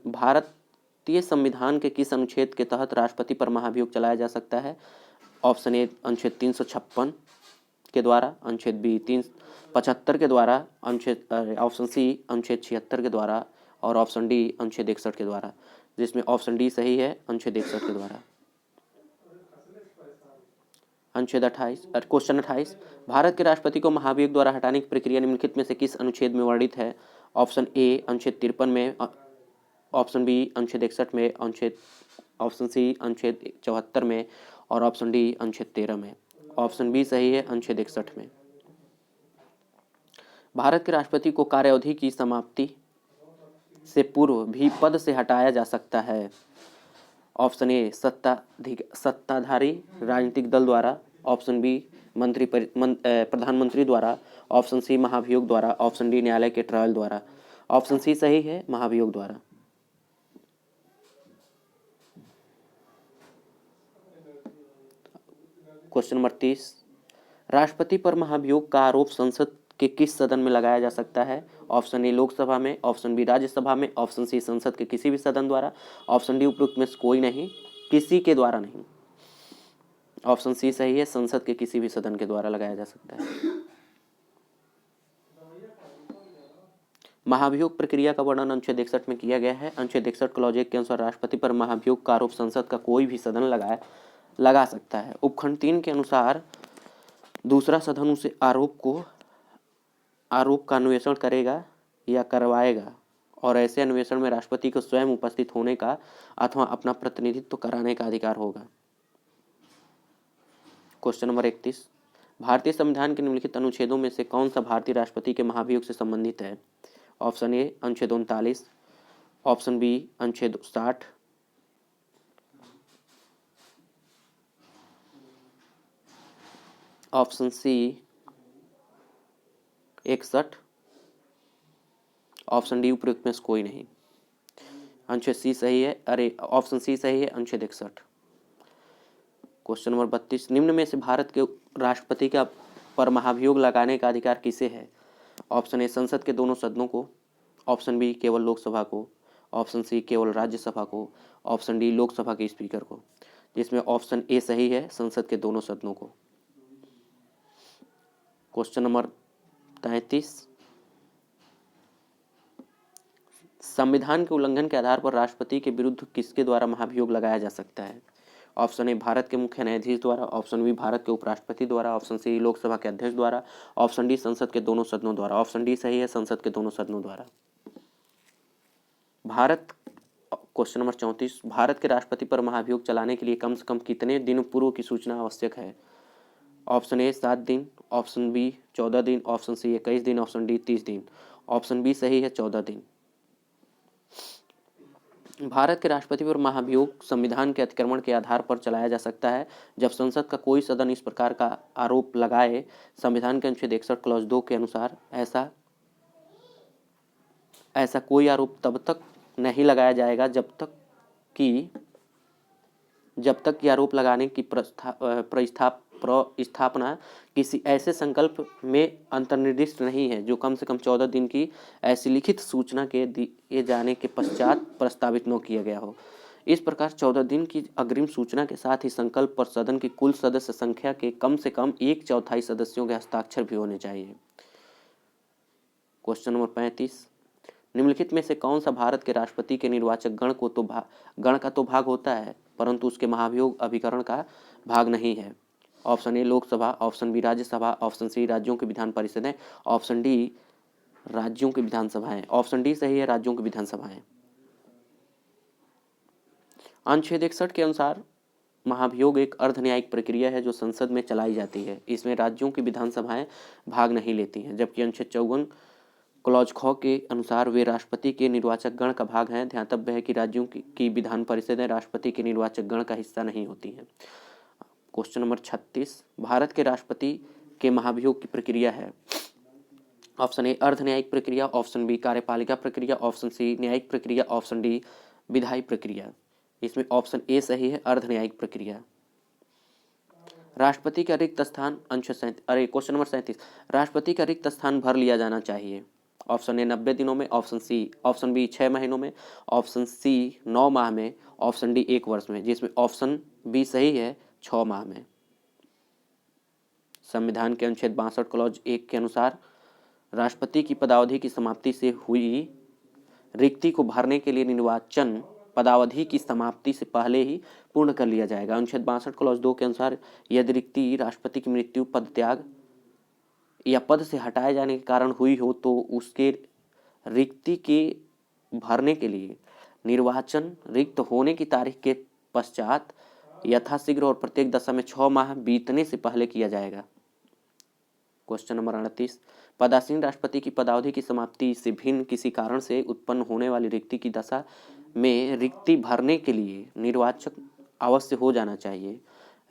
भारतीय संविधान के किस अनुच्छेद के तहत राष्ट्रपति पर महाभियोग चलाया जा सकता है। ऑप्शन ए अनुच्छेद 356 के द्वारा, अनुच्छेद बी 375 के द्वारा, ऑप्शन सी अनुच्छेद 76 के द्वारा और ऑप्शन डी अनुच्छेद 61 के द्वारा, जिसमें ऑप्शन डी सही है, अनुच्छेद 61 के द्वारा। अनुच्छेद 28, क्वेश्चन 28, भारत के राष्ट्रपति को महाभियोग द्वारा हटाने की प्रक्रिया निम्नलिखित में से किस अनुच्छेद में वर्णित है। ऑप्शन ए अनुच्छेद 53 में, ऑप्शन बी अनुच्छेद 61 में, ऑप्शन सी अनुच्छेद 74 में और ऑप्शन डी अनुच्छेद 13 में। ऑप्शन बी सही है, अनुच्छेद 61 में। भारत के राष्ट्रपति को कार्यावधि की समाप्ति से पूर्व भी पद से हटाया जा सकता है। ऑप्शन ए सत्ताधारी राजनीतिक दल द्वारा, ऑप्शन बी प्रधानमंत्री द्वारा, ऑप्शन सी महाभियोग द्वारा, ऑप्शन डी न्यायालय के ट्रायल द्वारा। ऑप्शन सी सही है, महाभियोग द्वारा। क्वेश्चन नंबर 30, राष्ट्रपति पर महाभियोग का आरोप संसद के किस सदन में लगाया जा सकता है। ऑप्शन ए लोकसभा में, ऑप्शन बी राज्यसभा में, ऑप्शन सी संसद के किसी भी सदन द्वारा, ऑप्शन डी उपरोक्त में से कोई नहीं, किसी के द्वारा नहीं। ऑप्शन सी सही है, संसद के किसी भी सदन के द्वारा लगाया जा सकता है। महाभियोग प्रक्रिया का वर्णन अनुच्छेद 61 में किया गया है। अनुच्छेद 61 क्लॉज 1 के अनुसार राष्ट्रपति पर महाभियोग का आरोप संसद का कोई भी सदन लगा सकता है। उपखंड 3 के अनुसार दूसरा सदन उसे आरोप का अन्वेषण करेगा या करवाएगा और ऐसे अन्वेषण में राष्ट्रपति को स्वयं उपस्थित होने का अथवा अपना प्रतिनिधित्व कराने का अधिकार होगा। क्वेश्चन नंबर 31, भारतीय संविधान के निम्नलिखित अनुच्छेदों में से कौन सा भारतीय राष्ट्रपति के महाभियोग से संबंधित है। ऑप्शन ए अनुच्छेद 39, ऑप्शन बी अनुच्छेद 60, ऑप्शन सी 61, ऑप्शन डी उपयुक्त में से कोई नहीं। अनुच्छेद सी सही है, ऑप्शन सी सही है, अनुच्छेद 61। क्वेश्चन नंबर 32, निम्न में से भारत के राष्ट्रपति का पर महाभियोग लगाने का अधिकार किसे है। ऑप्शन ए संसद के दोनों सदनों को, ऑप्शन बी केवल लोकसभा को, ऑप्शन सी केवल राज्यसभा को, ऑप्शन डी लोकसभा के स्पीकर को, जिसमें ऑप्शन ए सही है, संसद के दोनों सदनों को। क्वेश्चन नंबर 33, संविधान के उल्लंघन के आधार पर राष्ट्रपति के विरुद्ध किसके द्वारा महाभियोग लगाया जा सकता है? ऑप्शन ए भारत के मुख्य न्यायाधीश द्वारा, ऑप्शन बी भारत के उपराष्ट्रपति द्वारा, ऑप्शन सी लोकसभा के अध्यक्ष द्वारा, ऑप्शन डी संसद के दोनों सदनों द्वारा। ऑप्शन डी सही है, संसद के दोनों सदनों द्वारा। भारत क्वेश्चन नंबर 34, भारत के राष्ट्रपति पर महाभियोग चलाने के लिए कम से कम कितने दिन पूर्व की सूचना आवश्यक है? ऑप्शन ए 7 दिन, ऑप्शन बी 14 दिन, ऑप्शन सी 21 दिन, ऑप्शन डी 30 दिन। ऑप्शन बी सही है, 14 दिन। भारत के राष्ट्रपति पर महाभियोग संविधान के अतिक्रमण के आधार पर चलाया जा सकता है जब संसद का कोई सदन इस प्रकार का आरोप लगाए। संविधान के अनुच्छेद 61 क्लॉज 2 के अनुसार ऐसा कोई आरोप तब तक नहीं लगाया जाएगा जब तक कि आरोप लगाने की प्रस्थापना किसी ऐसे संकल्प में अंतर्निर्दिष्ट नहीं है जो कम से कम 14 दिन की ऐसी लिखित सूचना के दिए जाने के पश्चात प्रस्तावित न किया गया हो। इस प्रकार 14 दिन की अग्रिम सूचना के साथ ही संकल्प पर सदन की कुल सदस्य संख्या के कम से कम 1/4 सदस्यों के हस्ताक्षर भी होने चाहिए। क्वेश्चन नंबर 35, निम्नलिखित में से कौन सा भारत के राष्ट्रपति के निर्वाचक गण का तो भाग होता है परंतु उसके महाभियोग अभिकरण का भाग नहीं है? Option A Lok Sabha, option B Rajya Sabha, option C राज्यों की विधान परिषदें, ऑप्शन डी राज्यों की विधानसभाएं। ऑप्शन डी सही है, राज्यों की विधानसभाएं। अनुच्छेद 61 के अनुसार महाभियोग एक अर्धन्यायिक प्रक्रिया है जो संसद में चलाई जाती है। इसमें राज्यों की विधानसभाएं भाग नहीं लेती हैं, जबकि अनुच्छेद 54 क्लॉज ख के अनुसार वे राष्ट्रपति के निर्वाचक गण का भाग हैं। ध्यातव्य है कि राज्यों की विधान परिषदें राष्ट्रपति के निर्वाचक गण का हिस्सा नहीं होती हैं। क्वेश्चन नंबर 36, भारत के राष्ट्रपति के महाभियोग की प्रक्रिया है। ऑप्शन ए अर्धन्यायिक प्रक्रिया, ऑप्शन बी कार्यपालिका प्रक्रिया, ऑप्शन सी न्यायिक प्रक्रिया, ऑप्शन डी विधायी प्रक्रिया। इसमें ऑप्शन ए सही है, अर्धन्यायिक प्रक्रिया। राष्ट्रपति का रिक्त स्थान क्वेश्चन नंबर 37, राष्ट्रपति का रिक्त स्थान भर लिया जाना चाहिए। ऑप्शन ए 90 दिनों में, ऑप्शन बी 6 महीनों में, ऑप्शन सी 9 माह में, ऑप्शन डी 1 वर्ष में, जिसमें ऑप्शन बी सही है, 6 माह में। संविधान के अनुच्छेद 62 क्लॉज 1 के अनुसार राष्ट्रपति की पदावधि की समाप्ति से हुई रिक्ति को भरने के लिए निर्वाचन पदावधि की समाप्ति से पहले ही पूर्ण कर लिया जाएगा। अनुच्छेद 62 क्लॉज 2 के अनुसार यदि रिक्ति राष्ट्रपति की मृत्यु, पद त्याग या पद से हटाए जाने के कारण हुई हो तो उसके रिक्ति के भरने के लिए निर्वाचन रिक्त होने की तारीख के पश्चात यथाशीघ्र और प्रत्येक दशा में 6 माह बीतने से पहले किया जाएगा। क्वेश्चन नंबर 38, पदासीन राष्ट्रपति की पदावधि की समाप्ति से भिन्न किसी कारण से उत्पन्न होने वाली रिक्ति की दशा में रिक्ति भरने के लिए निर्वाचक अवश्य हो जाना चाहिए।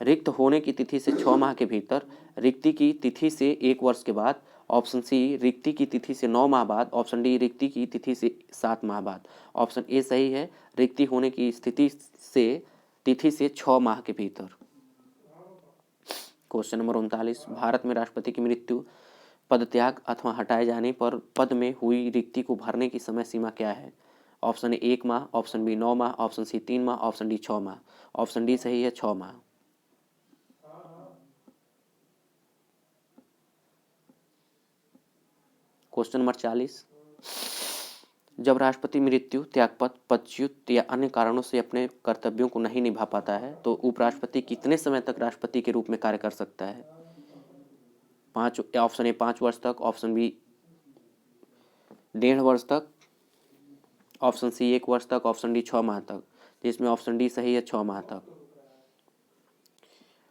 रिक्त होने की तिथि से 6 माह के भीतर, रिक्ति की तिथि से 1 वर्ष के बाद, ऑप्शन सी रिक्ति की तिथि से 9 माह बाद, ऑप्शन डी रिक्ति की तिथि से 7 माह बाद। ऑप्शन ए सही है, रिक्ति होने की तिथि से 6 माह के भीतर। क्वेश्चन नंबर 39, भारत में राष्ट्रपति की मृत्यु, पदत्याग अथवा हटाए जाने पर पद में हुई रिक्ति को भरने की समय सीमा क्या है? ऑप्शन ए 1 माह, ऑप्शन बी 9 माह, ऑप्शन सी 3 माह, ऑप्शन डी 6 माह। ऑप्शन डी सही है, 6 माह। क्वेश्चन नंबर 40, जब राष्ट्रपति मृत्यु, त्यागपत्र, पदच्युत या अन्य कारणों से अपने कर्तव्यों को नहीं निभा पाता है तो उपराष्ट्रपति कितने समय तक राष्ट्रपति के रूप में कार्य कर सकता है? ऑप्शन ए 5 वर्ष तक, ऑप्शन बी 1.5 वर्ष तक, ऑप्शन सी 1 वर्ष तक, ऑप्शन डी 6 माह तक, जिसमें ऑप्शन डी सही है, 6 माह तक।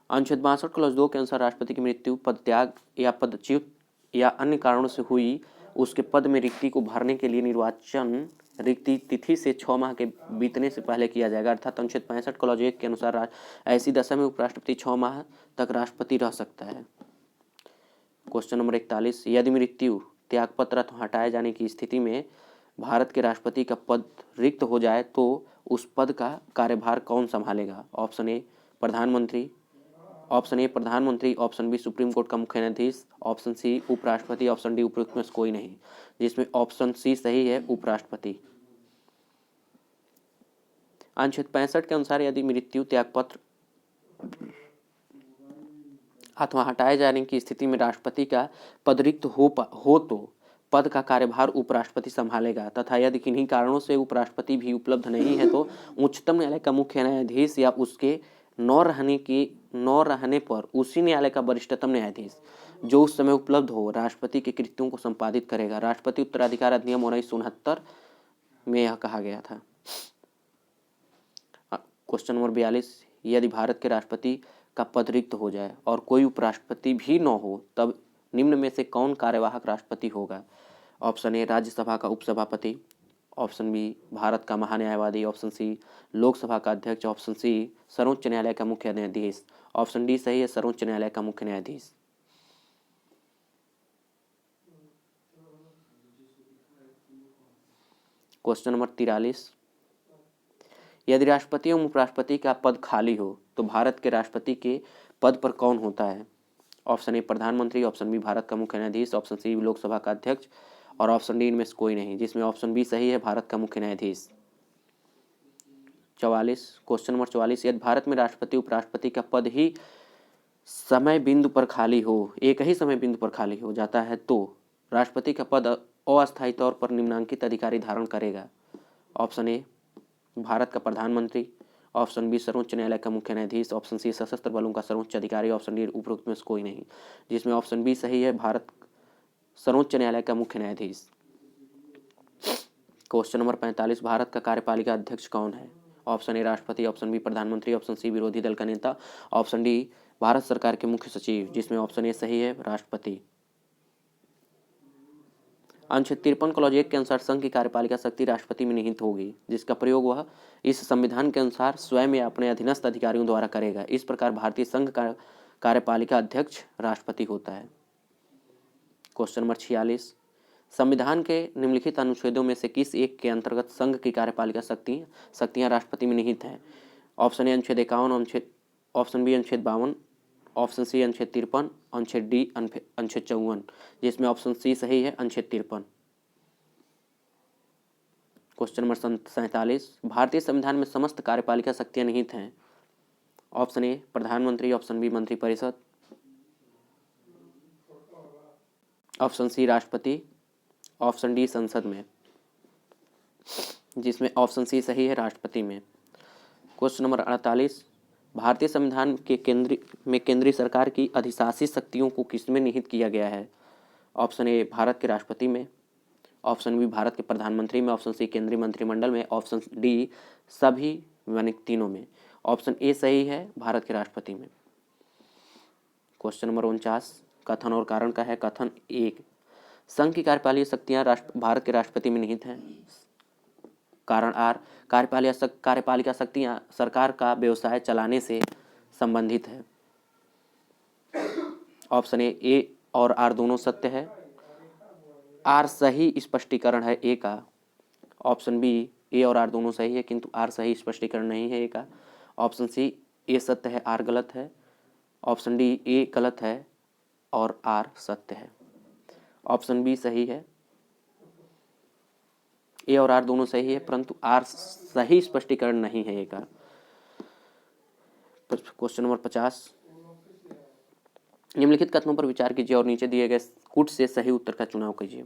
अनुच्छेद 62 क्लॉज 2 के अनुसार राष्ट्रपति की मृत्यु, पदत्याग या पदच्युत या अन्य कारणों से हुई उसके पद में रिक्ति को भरने के लिए निर्वाचन रिक्ति तिथि से 6 माह के बीतने से पहले किया जाएगा। अर्थात अनुच्छेद 65 क्लॉज 1 के अनुसार ऐसी दशा में उपराष्ट्रपति 6 माह तक राष्ट्रपति रह सकता है। क्वेश्चन नंबर 41, यदि मृत्यु, त्यागपत्र अथवा हटाए जाने की स्थिति में भारत के राष्ट्रपति का पद रिक्त हो जाए तो उस पद का कार्यभार कौन संभालेगा? ऑप्शन ए प्रधानमंत्री, ऑप्शन बी सुप्रीम कोर्ट का मुख्य न्यायाधीश, ऑप्शन सी उपराष्ट्रपति, ऑप्शन डी उपयुक्त में से कोई नहीं, जिसमें ऑप्शन सी सही है, उपराष्ट्रपति। अनुच्छेद 65 के अनुसार यदि मृत्यु, त्यागपत्र अथवा हटाए जाने की स्थिति में राष्ट्रपति का पद रिक्त हो तो पद का कार्यभार उपराष्ट्रपति संभालेगा, तथा यदि किन्हीं कारणों से उपराष्ट्रपति भी उपलब्ध नहीं है तो उच्चतम न्यायालय का मुख्य न्यायाधीश या उसके न रहने पर उसी न्यायालय का वरिष्ठतम न्यायाधीश जो उस समय उपलब्ध हो राष्ट्रपति के कृत्यों को संपादित करेगा। राष्ट्रपति उत्तराधिकार अधिनियम 1969 में यह कहा गया था। क्वेश्चन नंबर 42, यदि भारत के राष्ट्रपति का पद रिक्त हो जाए और कोई उपराष्ट्रपति भी न हो तब निम्न में से कौन कार्यवाहक राष्ट्रपति होगा? ऑप्शन ए राज्यसभा का उपसभापति, ऑप्शन बी भारत का महान्यायवादी, ऑप्शन सी लोकसभा का अध्यक्ष, ऑप्शन सी सर्वोच्च न्यायालय का मुख्य न्यायाधीश, ऑप्शन डी सही है सर्वोच्च न्यायालय का मुख्य न्यायाधीश। क्वेश्चन नंबर 43, यदि राष्ट्रपति एवं उपराष्ट्रपति का पद खाली हो तो भारत के राष्ट्रपति के पद पर कौन होता है? ऑप्शन ए प्रधानमंत्री, ऑप्शन बी भारत का मुख्य न्यायाधीश, ऑप्शन सी लोकसभा का अध्यक्ष और ऑप्शन डी इनमें से कोई नहीं, जिसमें ऑप्शन बी सही है भारत का मुख्य न्यायाधीश। 44, क्वेश्चन नंबर 44, यदि भारत में राष्ट्रपति उपराष्ट्रपति का पद ही समय बिंदु पर खाली हो, एक ही समय बिंदु पर खाली हो जाता है तो राष्ट्रपति का पद अस्थायी तौर पर निम्नांकित अधिकारी धारण करेगा। ऑप्शन ए भारत का प्रधानमंत्री, ऑप्शन बी सर्वोच्च न्यायालय का मुख्य न्यायाधीश, ऑप्शन सी सशस्त्र बलों का सर्वोच्च अधिकारी, ऑप्शन डी उपरोक्त में से कोई नहीं, जिसमें ऑप्शन बी सही है भारत सर्वोच्च न्यायालय का मुख्य न्यायाधीश। क्वेश्चन नंबर 45, भारत का कार्यपालिका अध्यक्ष कौन है? ऑप्शन ए राष्ट्रपति, ऑप्शन बी प्रधानमंत्री, ऑप्शन सी विरोधी दल का नेता, ऑप्शन डी भारत सरकार के मुख्य सचिव, जिसमें ऑप्शन ए सही है राष्ट्रपति। अनुच्छेद 53 क्लॉज 1 के अनुसार संघ की कार्यपालिका शक्ति राष्ट्रपति में निहित होगी, जिसका प्रयोग वह इस संविधान के अनुसार स्वयं या अपने अधीनस्थ अधिकारियों द्वारा करेगा। इस प्रकार भारतीय संघ का कार्यपालिका अध्यक्ष राष्ट्रपति होता है। क्वेश्चन नंबर 46, संविधान के निम्नलिखित अनुच्छेदों में से किस एक के अंतर्गत संघ की कार्यपालिका शक्तियां राष्ट्रपति में निहित हैं? ऑप्शन ए अनुच्छेद 51, ऑप्शन बी अनुच्छेद 52, ऑप्शन सी अनुच्छेद 53, अनुच्छेद डी अनुच्छेद 54, जिसमें ऑप्शन सी सही है अनुच्छेद 53। क्वेश्चन नंबर 47, भारतीय संविधान में समस्त कार्यपालिका शक्तियां निहित हैं। ऑप्शन ए प्रधानमंत्री, ऑप्शन बी मंत्रिपरिषद, ऑप्शन सी राष्ट्रपति, ऑप्शन डी संसद में, जिसमें ऑप्शन सी सही है राष्ट्रपति में। क्वेश्चन नंबर 48, भारतीय संविधान के केंद्रीय सरकार की अधिशासित शक्तियों को किसमें निहित किया गया है? ऑप्शन ए भारत के राष्ट्रपति में, ऑप्शन बी भारत के प्रधानमंत्री में, ऑप्शन सी केंद्रीय मंत्रिमंडल में, ऑप्शन डी सभी यानी तीनों में। ऑप्शन ए सही है भारत के राष्ट्रपति में। क्वेश्चन नंबर 49, कथन और कारण का है। कथन 1, संघ की कार्यपालिका शक्तियां भारत के राष्ट्रपति में निहित हैं। कारण आर, कार्यपालिका शक्तियां सरकार का व्यवसाय चलाने से संबंधित है। ऑप्शन ए और आर दोनों सत्य है। आर सही स्पष्टीकरण है ए का। ऑप्शन बी ए और आर दोनों सही है किंतु आर सही स्पष्टीकरण नहीं है ए का। ऑप्शन सी ए सत्य है आर गलत है। ऑप्शन डी ए गलत है और आर सत्य है। ऑप्शन बी सही है, ए और आर दोनों सही है परंतु आर सही स्पष्टीकरण नहीं है ए का। क्वेश्चन नंबर 50, निम्नलिखित कथनों पर विचार कीजिए और नीचे दिए गए कूट से सही उत्तर का चुनाव कीजिए।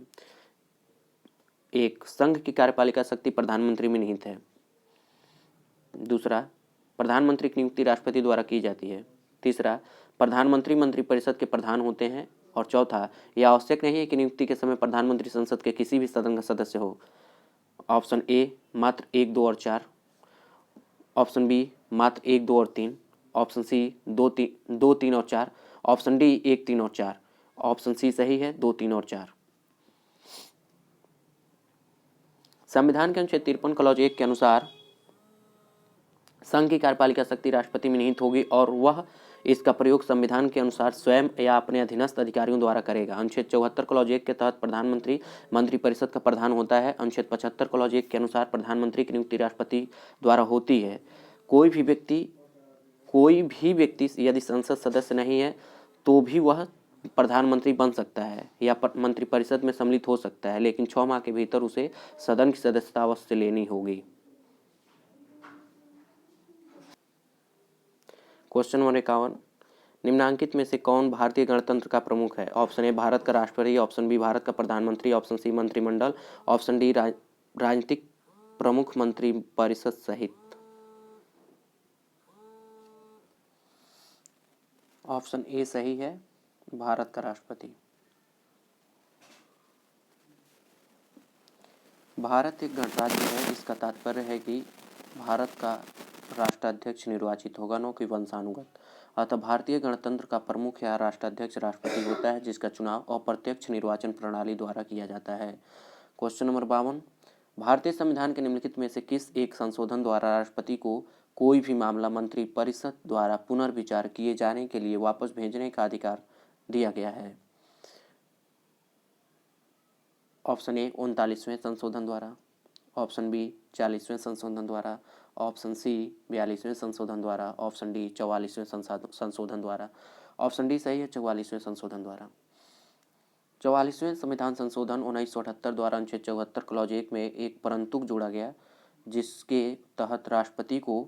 1, संघ की कार्यपालिका शक्ति प्रधानमंत्री में निहित है। दूसरा, प्रधानमंत्री की नियुक्ति राष्ट्रपति द्वारा की जाती है। तीसरा, प्रधानमंत्री मंत्रिपरिषद के प्रधान होते हैं। और चौथा, यह आवश्यक नहीं है कि नियुक्ति के समय प्रधानमंत्री संसद के किसी भी सदन का सदस्य हो। ऑप्शन ए मात्र 1, 2 और 4, ऑप्शन बी मात्र 1, 2 और 3, ऑप्शन सी 2, 3 और 4, ऑप्शन डी 1, 3 और 4। ऑप्शन सी सही है 2, 3 और 4। संविधान के अनुच्छेद 53 क्लॉज 1 के अनुसार संघ की कार्यपालिका शक्ति राष्ट्रपति में निहित होगी और वह इसका प्रयोग संविधान के अनुसार स्वयं या अपने अधीनस्थ अधिकारियों द्वारा करेगा। अनुच्छेद 74 क्लॉज 1 के तहत प्रधानमंत्री मंत्रिपरिषद का प्रधान होता है। अनुच्छेद 75 क्लॉज 1 के अनुसार प्रधानमंत्री की नियुक्ति राष्ट्रपति द्वारा होती है। कोई भी व्यक्ति यदि संसद सदस्य नहीं है तो भी वह प्रधानमंत्री बन सकता है या मंत्रिपरिषद में सम्मिलित हो सकता है, लेकिन 6 माह के भीतर उसे सदन की सदस्यता अवश्य लेनी होगी। क्वेश्चन नंबर 51, निम्नांकित में से कौन भारतीय गणतंत्र का प्रमुख है? ऑप्शन ए भारत का राष्ट्रपति, ऑप्शन बी भारत का प्रधानमंत्री, ऑप्शन सी मंत्रिमंडल, ऑप्शन डी राजनीतिक प्रमुख मंत्रिपरिषद सहित। ऑप्शन ए सही है, भारत का राष्ट्रपति। भारत एक गणराज्य है, इसका तात्पर्य है कि भारत का राष्ट्राध्यक्ष निर्वाचित होगा, न कि वंशानुगत। अतः भारतीय गणतंत्र का प्रमुख या राष्ट्राध्यक्ष राष्ट्रपति होता है, जिसका चुनाव अप्रत्यक्ष निर्वाचन प्रणाली द्वारा किया जाता है। क्वेश्चन नंबर 52, भारतीय संविधान के निम्नलिखित में से किस एक संशोधन द्वारा राष्ट्रपति को कोई भी मामला मंत्रिपरिषद द्वारा पुनर्विचार किए जाने के लिए वापस भेजने का अधिकार दिया गया है? ऑप्शन ए 39वें संशोधन द्वारा, ऑप्शन बी 40वें संशोधन द्वारा, ऑप्शन सी 42वें संशोधन द्वारा, ऑप्शन डी 44वें संशोधन द्वारा। ऑप्शन डी सही है, 44वें संशोधन द्वारा। 44वें संविधान संशोधन 1978 द्वारा अनुच्छेद 74 क्लॉज 1 में एक परंतु जोड़ा गया, जिसके तहत राष्ट्रपति को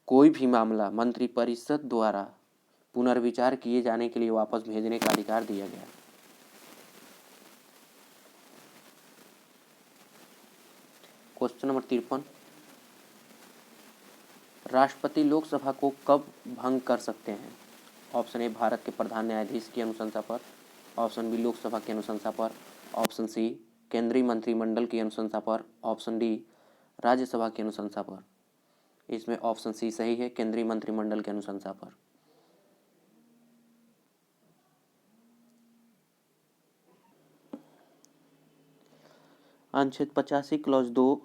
कोई भी मामला मंत्रिपरिषद द्वारा पुनर्विचार किए जाने के लिए वापस भेजने का अधिकार दिया गया। क्वेश्चन नंबर 53, राष्ट्रपति लोकसभा को कब भंग कर सकते हैं? ऑप्शन ए भारत के प्रधान न्यायाधीश की अनुशंसा पर, ऑप्शन बी लोकसभा की अनुशंसा पर, ऑप्शन सी केंद्रीय मंत्रिमंडल की अनुशंसा पर, ऑप्शन डी राज्यसभा की अनुशंसा पर। इसमें ऑप्शन सी सही है, केंद्रीय मंत्रिमंडल की अनुशंसा पर। अनुच्छेद 85 क्लॉज 2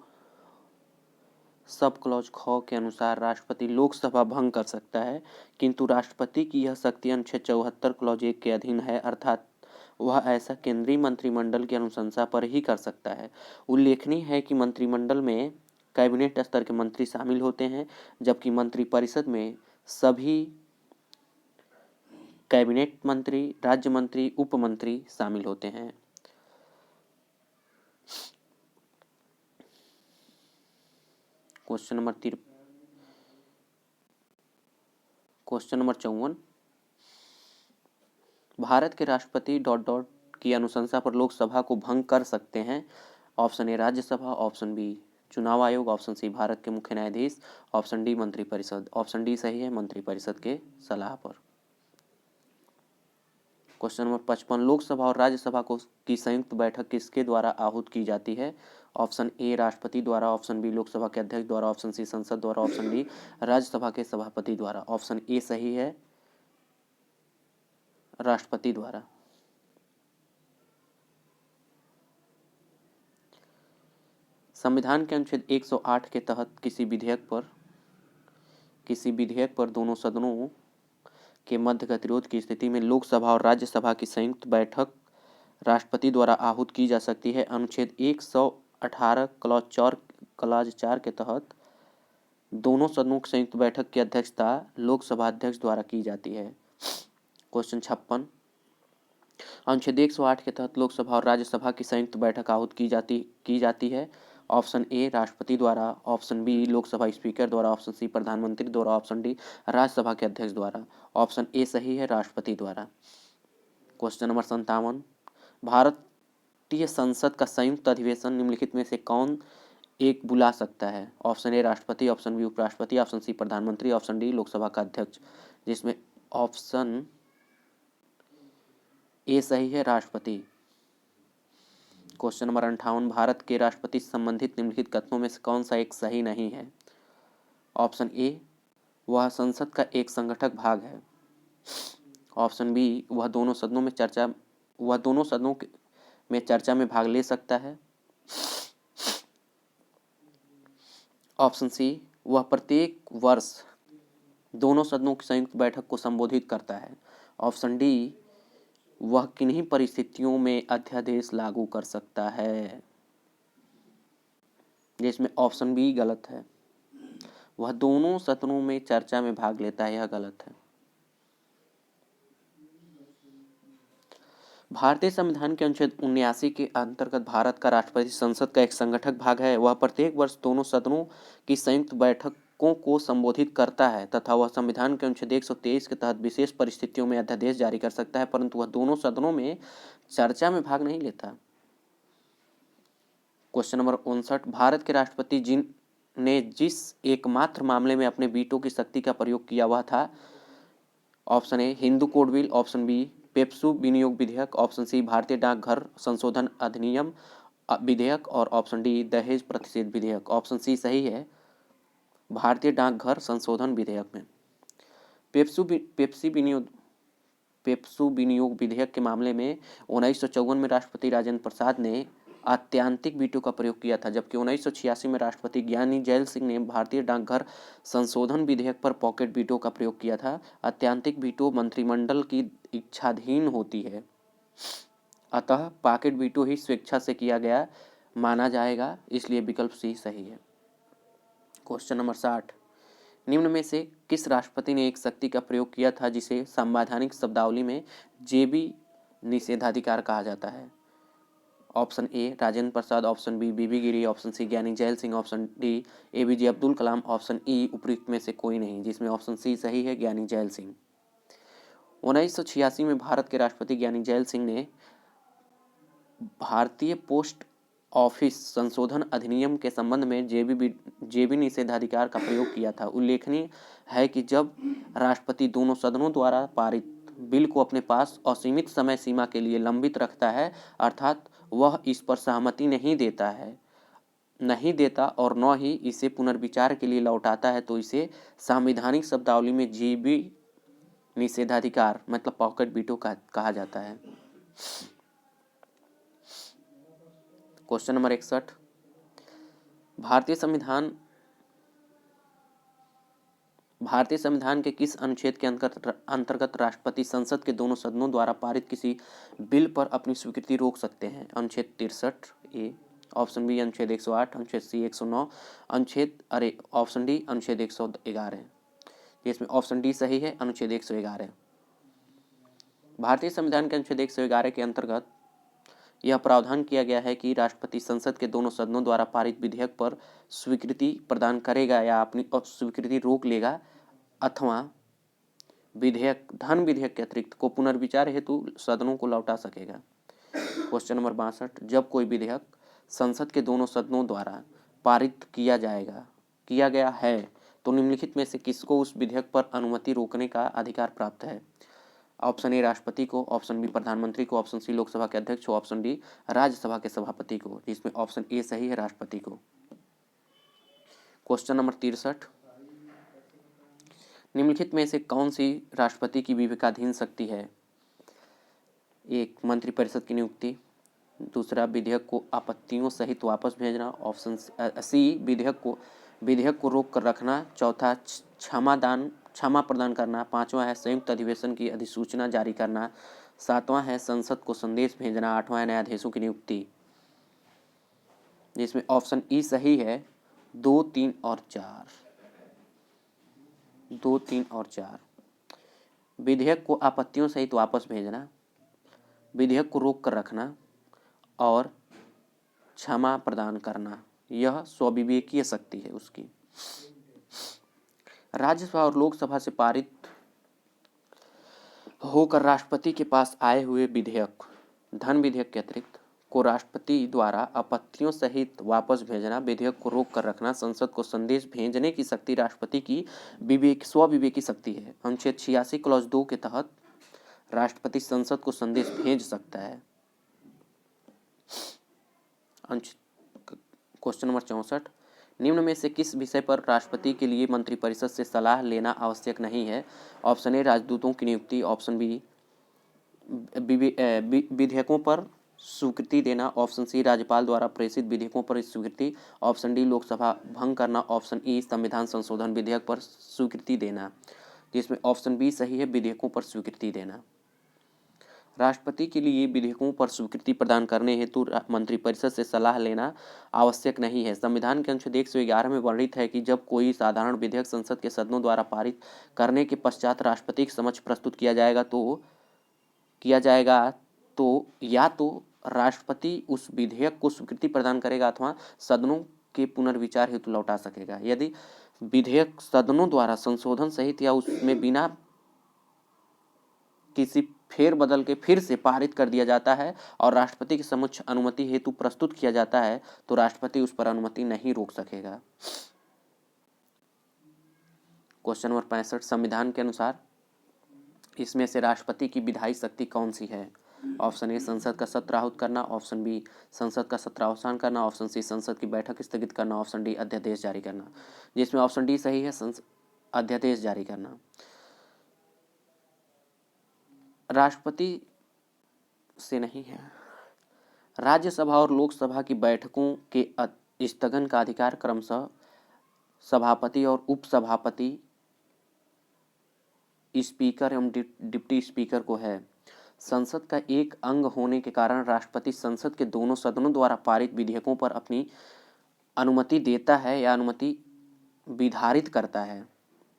सब क्लॉज ख के अनुसार राष्ट्रपति लोकसभा भंग कर सकता है, किंतु राष्ट्रपति की यह शक्ति अनुच्छेद 74 क्लॉज 1 के अधीन है, अर्थात वह ऐसा केंद्रीय मंत्रिमंडल की अनुशंसा पर ही कर सकता है। उल्लेखनीय है कि मंत्रिमंडल में कैबिनेट स्तर के मंत्री शामिल होते हैं, जबकि मंत्रिपरिषद में सभी कैबिनेट मंत्री, राज्य मंत्री, उप मंत्री शामिल होते हैं। क्वेश्चन नंबर 54, भारत के राष्ट्रपति ... की अनुशंसा पर लोकसभा को भंग कर सकते हैं? Option A Rajya Sabha, option B चुनाव आयोग, ऑप्शन सी भारत के मुख्य न्यायाधीश, ऑप्शन डी मंत्रिपरिषद। ऑप्शन डी सही है, मंत्रिपरिषद के सलाह पर। क्वेश्चन नंबर 55, लोकसभा और राज्यसभा की संयुक्त बैठक किसके द्वारा आहूत की जाती है? ऑप्शन ए राष्ट्रपति द्वारा, ऑप्शन बी लोकसभा के अध्यक्ष द्वारा, ऑप्शन सी संसद द्वारा, ऑप्शन डी राज्यसभा के सभापति द्वारा। ऑप्शन ए सही है, राष्ट्रपति द्वारा। संविधान के अनुच्छेद 108 के तहत किसी विधेयक पर दोनों सदनों के मध्य गतिरोध की स्थिति में लोकसभा और राज्यसभा की संयुक्त बैठक राष्ट्रपति द्वारा आहूत की जा सकती है। अनुच्छेद 118 क्लॉज 4 के तहत दोनों सदनों की संयुक्त बैठक की अध्यक्षता लोकसभा अध्यक्ष द्वारा की जाती है। क्वेश्चन 56, अनुच्छेद 108 के तहत लोकसभा और राज्यसभा की संयुक्त बैठक आहूत की जाती है। ऑप्शन ए राष्ट्रपति द्वारा, ऑप्शन बी लोकसभा स्पीकर द्वारा, ऑप्शन सी प्रधानमंत्री द्वारा, ऑप्शन डी राज्यसभा के अध्यक्ष द्वारा। ऑप्शन ए सही है, राष्ट्रपति द्वारा। क्वेश्चन नंबर 57, भारतीय संसद का संयुक्त अधिवेशन निम्नलिखित में से कौन एक बुला सकता है? ऑप्शन ए राष्ट्रपति, ऑप्शन बी उपराष्ट्रपति, ऑप्शन सी प्रधानमंत्री, ऑप्शन डी लोकसभा का अध्यक्ष, जिसमें ऑप्शन ए सही है, राष्ट्रपति। क्वेश्चन नंबर 58, भारत के राष्ट्रपति से संबंधित निम्नलिखित कथनों में से कौन सा एक सही नहीं है? ऑप्शन ए वह संसद का एक संगठक भाग है, ऑप्शन बी वह दोनों सदनों में चर्चा में भाग ले सकता है, ऑप्शन सी वह प्रत्येक वर्ष दोनों सदनों की संयुक्त बैठक को संबोधित करता है, ऑप्शन डी वह किन्हीं परिस्थितियों में अध्यादेश लागू कर सकता है, जिसमें ऑप्शन बी गलत है, वह दोनों सदनों में चर्चा में भाग लेता है, यह गलत है। भारतीय संविधान के अनुच्छेद 79 के अंतर्गत भारत का राष्ट्रपति संसद का एक संगठक भाग है। वह प्रत्येक वर्ष दोनों सदनों की संयुक्त बैठक विधेयकों को संबोधित करता है तथा वह संविधान के अनुच्छेद 123 के तहत विशेष परिस्थितियों में अध्यादेश जारी कर सकता है, परंतु वह दोनों सदनों में चर्चा में भाग नहीं लेता। क्वेश्चन नंबर 59, भारत के राष्ट्रपति ने जिस एकमात्र मामले में अपने वीटो की शक्ति का प्रयोग किया वह था, option A Hindu code bill, option B PEPSU विनियोग विधेयक, ऑप्शन सी भारतीय डाकघर संशोधन अधिनियम विधेयक और ऑप्शन डी दहेज प्रतिषेध विधेयक। ऑप्शन सी सही है, भारतीय डाकघर संशोधन विधेयक में पेप्सू विनियोग विधेयक के मामले में 1954 में राष्ट्रपति राजेंद्र प्रसाद ने आत्यांतिक वीटो का प्रयोग किया था, जबकि 1986 में राष्ट्रपति ज्ञानी जैल सिंह ने भारतीय डाकघर संशोधन विधेयक पर पॉकेट वीटो का प्रयोग किया था। आत्यांतिक वीटो मंत्रिमंडल की इच्छाधीन होती है, अतः पॉकेट वीटो ही स्वेच्छा से किया गया माना जाएगा, इसलिए विकल्प सी सही है। क्वेश्चन नंबर 60, निम्न में से किस राष्ट्रपति ने एक शक्ति का प्रयोग किया था जिसे संवैधानिक शब्दावली में जेबी निषेधाधिकार कहा जाता है? Option A Rajendra Prasad, option B V V Giri, option C Gyani Zail Singh, option D APJ Abdul Kalam, option E उपयुक्त में से कोई नहीं, जिसमें ऑप्शन सी सही है, ज्ञानी जैल सिंह। 1986 में भारत के राष्ट्रपति ज्ञानी जैल सिंह ने भारतीय पोस्ट ऑफिस संशोधन अधिनियम के संबंध में जेबी निषेधाधिकार का प्रयोग किया था। उल्लेखनीय है कि जब राष्ट्रपति दोनों सदनों द्वारा पारित बिल को अपने पास असीमित समय सीमा के लिए लंबित रखता है, अर्थात वह इस पर सहमति नहीं देता और न ही इसे पुनर्विचार के लिए लौटाता है, तो इसे संवैधानिक शब्दावली में जेबी निषेधाधिकार मतलब पॉकेट वीटो कहा जाता है। क्वेश्चन नंबर 61, भारतीय संविधान के किस अनुच्छेद के अंतर्गत राष्ट्रपति संसद के दोनों सदनों द्वारा पारित किसी बिल पर अपनी स्वीकृति रोक सकते हैं? अनुच्छेद 63 ए, ऑप्शन बी अनुच्छेद 108, अनुच्छेद सी 109, ऑप्शन डी अनुच्छेद 111, जिसमें ऑप्शन डी सही है, अनुच्छेद 111। भारतीय संविधान के अनुच्छेद 111 के अंतर्गत यह प्रावधान किया गया है कि राष्ट्रपति संसद के दोनों सदनों द्वारा पारित विधेयक पर स्वीकृति प्रदान करेगा या अपनी स्वीकृति रोक लेगा, अथवा धन विधेयक के अतिरिक्त को पुनर्विचार हेतु सदनों को लौटा सकेगा। क्वेश्चन नंबर 62, जब कोई विधेयक संसद के दोनों सदनों द्वारा पारित किया गया है तो निम्नलिखित में से किसको उस विधेयक पर अनुमति रोकने का अधिकार प्राप्त है? ऑप्शन ए राष्ट्रपति को, ऑप्शन बी प्रधानमंत्री को, ऑप्शन सी लोकसभा के अध्यक्ष को, ऑप्शन डी राज्यसभा के सभापति को, जिसमें ऑप्शन ए सही है, राष्ट्रपति को। क्वेश्चन नंबर 63, निम्नलिखित में से कौन सी राष्ट्रपति की विवेकाधीन शक्ति है? एक मंत्रिपरिषद की नियुक्ति, दूसरा विधेयक को आपत्तियों सहित वापस भेजना, ऑप्शन सी विधेयक को रोक कर रखना, चौथा क्षमा प्रदान करना, पांचवा है संयुक्त अधिवेशन की अधिसूचना जारी करना, सातवां है संसद को संदेश भेजना, आठवां है न्यायाधीशों की नियुक्ति, जिसमें ऑप्शन ई सही है, 2, 3 और 4। विधेयक को आपत्तियों सहित वापस भेजना, विधेयक को रोक कर रखना और क्षमा प्रदान करना, यह स्वविवेकीय शक्ति है उसकी। राज्यसभा और लोकसभा से पारित होकर राष्ट्रपति के पास आए हुए विधेयक, धन विधेयक के अतिरिक्त को राष्ट्रपति द्वारा आपत्तियों सहित वापस भेजना, विधेयक को रोक कर रखना, संसद को संदेश भेजने की शक्ति राष्ट्रपति की स्वविवेकी शक्ति है। अनुच्छेद 86 क्लॉज 2 के तहत राष्ट्रपति संसद को संदेश भेज सकता है। क्वेश्चन नंबर 64, निम्न में से किस विषय पर राष्ट्रपति के लिए मंत्रिपरिषद से सलाह लेना आवश्यक नहीं है? ऑप्शन ए राजदूतों की नियुक्ति, ऑप्शन बी विधेयकों पर स्वीकृति देना, ऑप्शन सी राज्यपाल द्वारा प्रेषित विधेयकों पर स्वीकृति, ऑप्शन डी लोकसभा भंग करना, ऑप्शन ई संविधान संशोधन विधेयक पर स्वीकृति देना, जिसमें ऑप्शन बी सही है, विधेयकों पर स्वीकृति देना। राष्ट्रपति के लिए विधेयकों पर स्वीकृति प्रदान करने हेतु मंत्रिपरिषद से सलाह लेना आवश्यक नहीं है। संविधान के अनुच्छेद 111 में वर्णित है कि जब कोई साधारण विधेयक संसद के सदनों द्वारा पारित करने के पश्चात राष्ट्रपति के समक्ष प्रस्तुत किया जाएगा तो या तो राष्ट्रपति उस विधेयक को स्वीकृति प्रदान करेगा अथवा सदनों के पुनर्विचार हेतु लौटा सकेगा। यदि विधेयक सदनों द्वारा संशोधन सहित या उसमें बिना किसी फेरबदल के फिर से पारित कर दिया जाता है और राष्ट्रपति के समक्ष अनुमति हेतु प्रस्तुत किया जाता है तो राष्ट्रपति उस पर अनुमति नहीं रोक सकेगा। क्वेश्चन नंबर 65, संविधान के अनुसार इसमें से राष्ट्रपति की विधायी शक्ति कौन सी है? ऑप्शन ए संसद का सत्र आहूत करना, ऑप्शन बी संसद का सत्रावसान करना, ऑप्शन सी संसद की बैठक स्थगित करना, ऑप्शन डी अध्यादेश जारी करना। जिसमें ऑप्शन डी सही है, अध्यादेश जारी करना। राष्ट्रपति से नहीं है। राज्यसभा और लोकसभा की बैठकों के स्थगन का अधिकार क्रमशः सभापति और उपसभापति, स्पीकर एवं डिप्टी स्पीकर को है। संसद का एक अंग होने के कारण राष्ट्रपति संसद के दोनों सदनों द्वारा पारित विधेयकों पर अपनी अनुमति देता है या अनुमति विधारित करता है,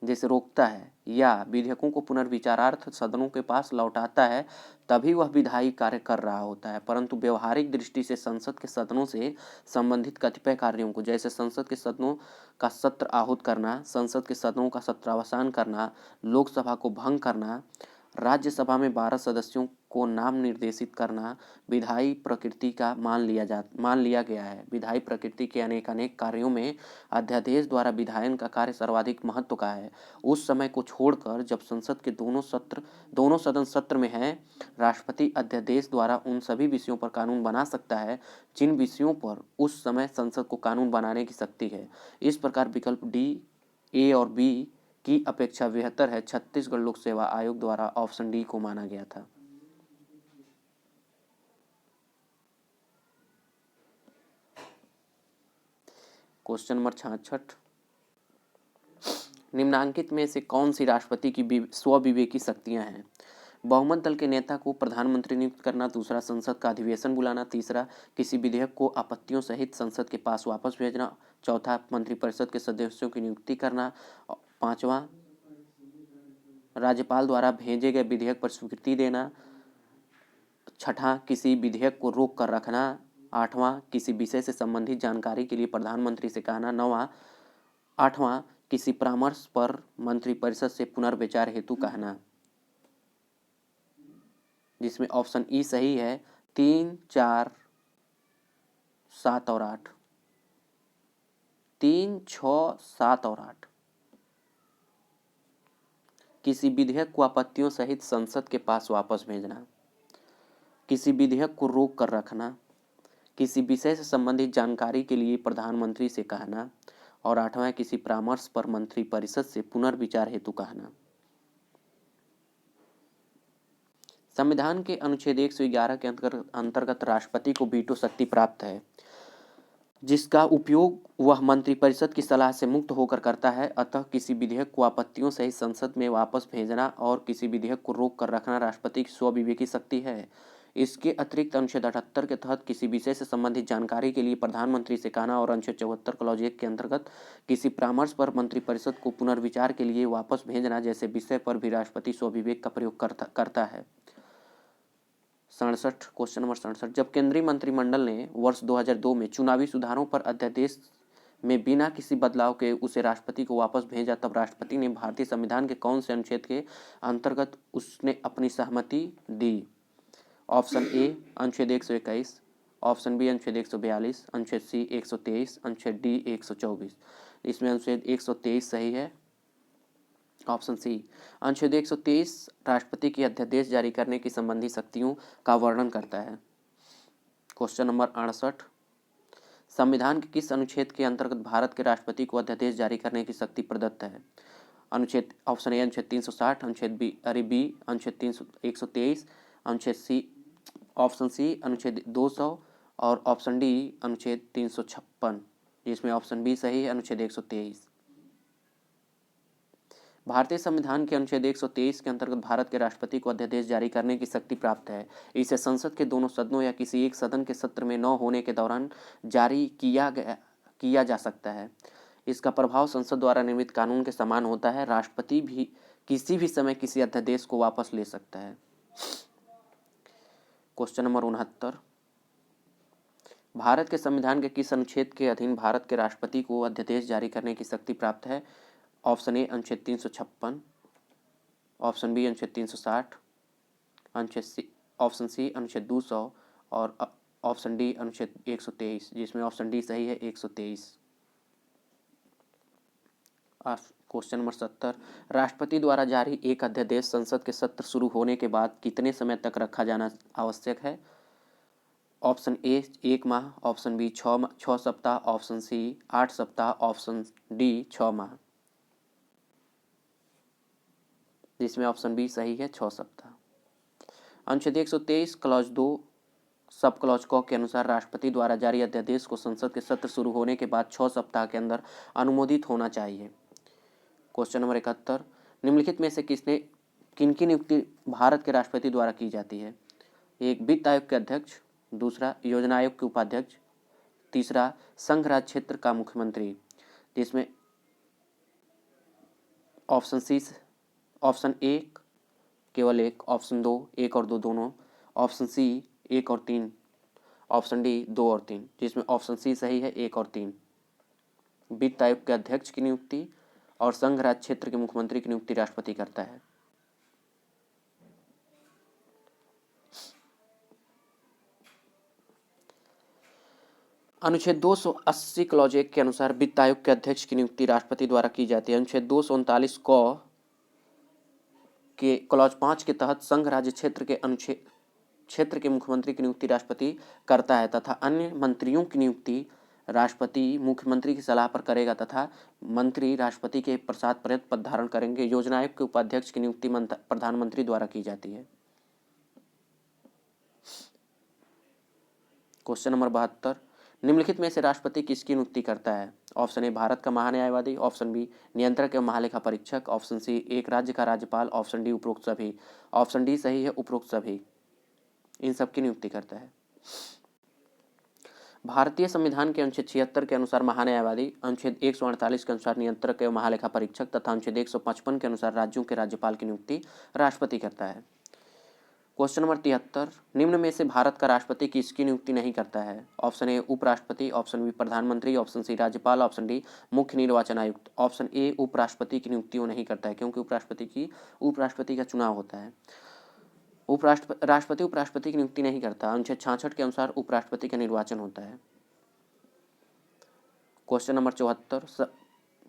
जैसे रोकता है या विधेयकों को पुनर्विचारार्थ सदनों के पास लौटाता है, तभी वह विधायी कार्य कर रहा होता है। परंतु व्यवहारिक दृष्टि से संसद के सदनों से संबंधित कतिपय कार्यों को, जैसे संसद के सदनों का सत्र आहूत करना, संसद के सदनों का सत्रावसान करना, लोकसभा को भंग करना, राज्यसभा में 12 सदस्यों को नाम निर्देशित करना, विधायी प्रकृति का मान लिया गया है। विधायी प्रकृति के अनेक कार्यों में अध्यादेश द्वारा विधायन का कार्य सर्वाधिक महत्व का है। उस समय को छोड़कर जब संसद के दोनों सदन सत्र में हैं, राष्ट्रपति अध्यादेश द्वारा उन सभी विषयों पर कानून बना सकता है जिन विषयों पर उस समय संसद को कानून बनाने की शक्ति है। इस प्रकार विकल्प डी, ए और बी की अपेक्षा बेहतर है। छत्तीसगढ़ लोक सेवा आयोग द्वारा ऑप्शन डी को माना गया था। क्वेश्चन नंबर 66, निम्नांकित में से कौन सी राष्ट्रपति की स्वविवेकी शक्तियां हैं? बहुमत दल के नेता को प्रधानमंत्री नियुक्त करना, दूसरा संसद का अधिवेशन बुलाना, तीसरा किसी विधेयक को आपत्तियों सहित संसद के पास वापस भेजना, चौथा मंत्रिपरिषद के सदस्यों की नियुक्ति करना, पांचवा राज्यपाल द्वारा भेजे गए विधेयक पर स्वीकृति देना, छठा किसी विधेयक को रोक कर रखना, आठवां किसी विषय से संबंधित जानकारी के लिए प्रधानमंत्री से कहना, आठवां किसी परामर्श पर मंत्रिपरिषद से पुनर्विचार हेतु कहना। जिसमें ऑप्शन ई सही है। 3, 4, 7 और 8। 3, 6, 7 और 8। किसी विधेयक को आपत्तियों सहित संसद के पास वापस भेजना, किसी विधेयक को रोक कर रखना, किसी विषय से संबंधित जानकारी के लिए प्रधानमंत्री से कहना, और आठवां किसी परामर्श पर मंत्रिपरिषद से पुनर्विचार हेतु कहना। संविधान के अनुच्छेद 111 के अंतर्गत राष्ट्रपति को वीटो शक्ति प्राप्त है, जिसका उपयोग वह मंत्रिपरिषद की सलाह से मुक्त होकर करता है। अतः किसी विधेयक को आपत्तियों सहित संसद में वापस भेजना और किसी विधेयक को रोक कर रखना राष्ट्रपति की स्वविवेकी शक्ति है। इसके अतिरिक्त अनुच्छेद 78 के तहत किसी विषय से संबंधित जानकारी के लिए प्रधानमंत्री से कहना और अनुच्छेद 74 क्लॉज 1 के अंतर्गत किसी परामर्श पर मंत्रिपरिषद को पुनर्विचार के लिए वापस भेजना जैसे विषय पर भी राष्ट्रपति स्वविवेक का प्रयोग करता है। 67, क्वेश्चन नंबर 67, जब केंद्रीय मंत्रिमंडल ने वर्ष 2002 में चुनावी सुधारों पर अध्यादेश में बिना किसी बदलाव के उसे राष्ट्रपति को वापस भेजा, तब राष्ट्रपति ने भारतीय संविधान के कौन से अनुच्छेद के अंतर्गत उसने अपनी सहमति दी? ऑप्शन ए अनुच्छेद 121, ऑप्शन बी अनुच्छेद 142, अनुच्छेद सी 123, अनुच्छेद डी 124। इसमें अनुच्छेद 123 सही है। ऑप्शन सी अनुच्छेद 123 राष्ट्रपति की अध्यादेश जारी करने की संबंधी शक्तियों का वर्णन करता है। क्वेश्चन नंबर 68, संविधान के किस अनुच्छेद के अंतर्गत भारत के राष्ट्रपति को अध्यादेश जारी करने की शक्ति प्रदत्त है? अनुच्छेद ऑप्शन ए अनुच्छेद 360, अनुच्छेद बी अनुच्छेद 123, अनुच्छेद सी ऑप्शन सी अनुच्छेद 200 और ऑप्शन डी अनुच्छेद 356, जिसमें ऑप्शन बी सही है, अनुच्छेद 123। भारतीय संविधान के अनुच्छेद 123 के अंतर्गत भारत के राष्ट्रपति को अध्यादेश जारी करने की शक्ति प्राप्त है। इसे संसद के दोनों सदनों या किसी एक सदन के सत्र में न होने के दौरान जारी किया जा सकता है। इसका प्रभाव संसद द्वारा निर्मित कानून के समान होता है। राष्ट्रपति भी किसी भी समय किसी अध्यादेश को वापस ले सकता है। क्वेश्चन नंबर 69, भारत के संविधान के किस अनुच्छेद के अधीन भारत के राष्ट्रपति को अध्यादेश जारी करने की शक्ति प्राप्त है? ऑप्शन ए अनुच्छेद 356, ऑप्शन बी अनुच्छेद 360, ऑप्शन सी अनुच्छेद 200 और ऑप्शन डी अनुच्छेद 123, जिसमें ऑप्शन डी सही है 123। क्वेश्चन नंबर 70, राष्ट्रपति द्वारा जारी एक अध्यादेश संसद के सत्र शुरू होने के बाद कितने समय तक रखा जाना आवश्यक है? ऑप्शन ए 1 माह, ऑप्शन बी 6 सप्ताह, ऑप्शन सी 8 सप्ताह, ऑप्शन डी 6 माह, जिसमें ऑप्शन बी सही है 6 सप्ताह। अनुच्छेद 123 क्लॉज 2 सब क्लॉज क के अनुसार राष्ट्रपति द्वारा जारी अध्यादेश को संसद के सत्र शुरू होने के बाद 6 सप्ताह के अंदर अनुमोदित होना चाहिए। क्वेश्चन नंबर 71, निम्नलिखित में से किनकी नियुक्ति भारत के राष्ट्रपति द्वारा की जाती है? एक, वित्त आयोग के अध्यक्ष, दूसरा योजना आयोग के उपाध्यक्ष, तीसरा संघ राज्य क्षेत्र का मुख्यमंत्री, जिसमें ऑप्शन सी ऑप्शन एक केवल एक, ऑप्शन दो 1 और 2 दोनों, ऑप्शन सी 1 और 3, ऑप्शन डी 2 और 3, जिसमें ऑप्शन सी सही है 1 और 3। वित्त आयोग के अध्यक्ष की नियुक्ति और संघ राज्य क्षेत्र के मुख्यमंत्री की नियुक्ति राष्ट्रपति करता है। अनुच्छेद 280 क्लॉज 1 के अनुसार वित्त आयोग के अध्यक्ष की नियुक्ति राष्ट्रपति द्वारा की जाती है। अनुच्छेद 239 क के क्लॉज 5 के तहत संघ राज्य क्षेत्र के मुख्यमंत्री की नियुक्ति राष्ट्रपति करता है तथा अन्य मंत्रियों की नियुक्ति राष्ट्रपति मुख्यमंत्री की सलाह पर करेगा तथा मंत्री राष्ट्रपति के प्रसाद पर्यंत पद धारण करेंगे। योजना आयोग के उपाध्यक्ष की नियुक्ति प्रधानमंत्री द्वारा की जाती है। क्वेश्चन नंबर 72, निम्नलिखित में से राष्ट्रपति किसकी नियुक्ति करता है? ऑप्शन ए भारत का महान्यायवादी, ऑप्शन बी नियंत्रक एवं महालेखा परीक्षक, ऑप्शन सी एक राज्य का राज्यपाल, ऑप्शन डी उपरोक्त सभी। ऑप्शन डी सही है उपरोक्त सभी, इन सब की नियुक्ति करता है। भारतीय संविधान के अनुच्छेद 76 के अनुसार महान्यायवादी, अनुच्छेद 148 के अनुसार नियंत्रक एवं महालेखा परीक्षक तथा अनुच्छेद 155 के अनुसार राज्यों के राज्यपाल की नियुक्ति राष्ट्रपति करता है। क्वेश्चन नंबर 73, निम्न में से भारत का राष्ट्रपति किसकी नियुक्ति नहीं करता है? ऑप्शन ए उपराष्ट्रपति, ऑप्शन बी प्रधानमंत्री, ऑप्शन सी राज्यपाल, ऑप्शन डी मुख्य निर्वाचन आयुक्त। ऑप्शन ए उपराष्ट्रपति की नियुक्ति वो नहीं करता है, क्योंकि उपराष्ट्रपति का चुनाव होता है। राष्ट्रपति उपराष्ट्रपति की नियुक्ति नहीं करता। अनुच्छेद 66 के अनुसार उपराष्ट्रपति का निर्वाचन होता है। क्वेश्चन नंबर 74,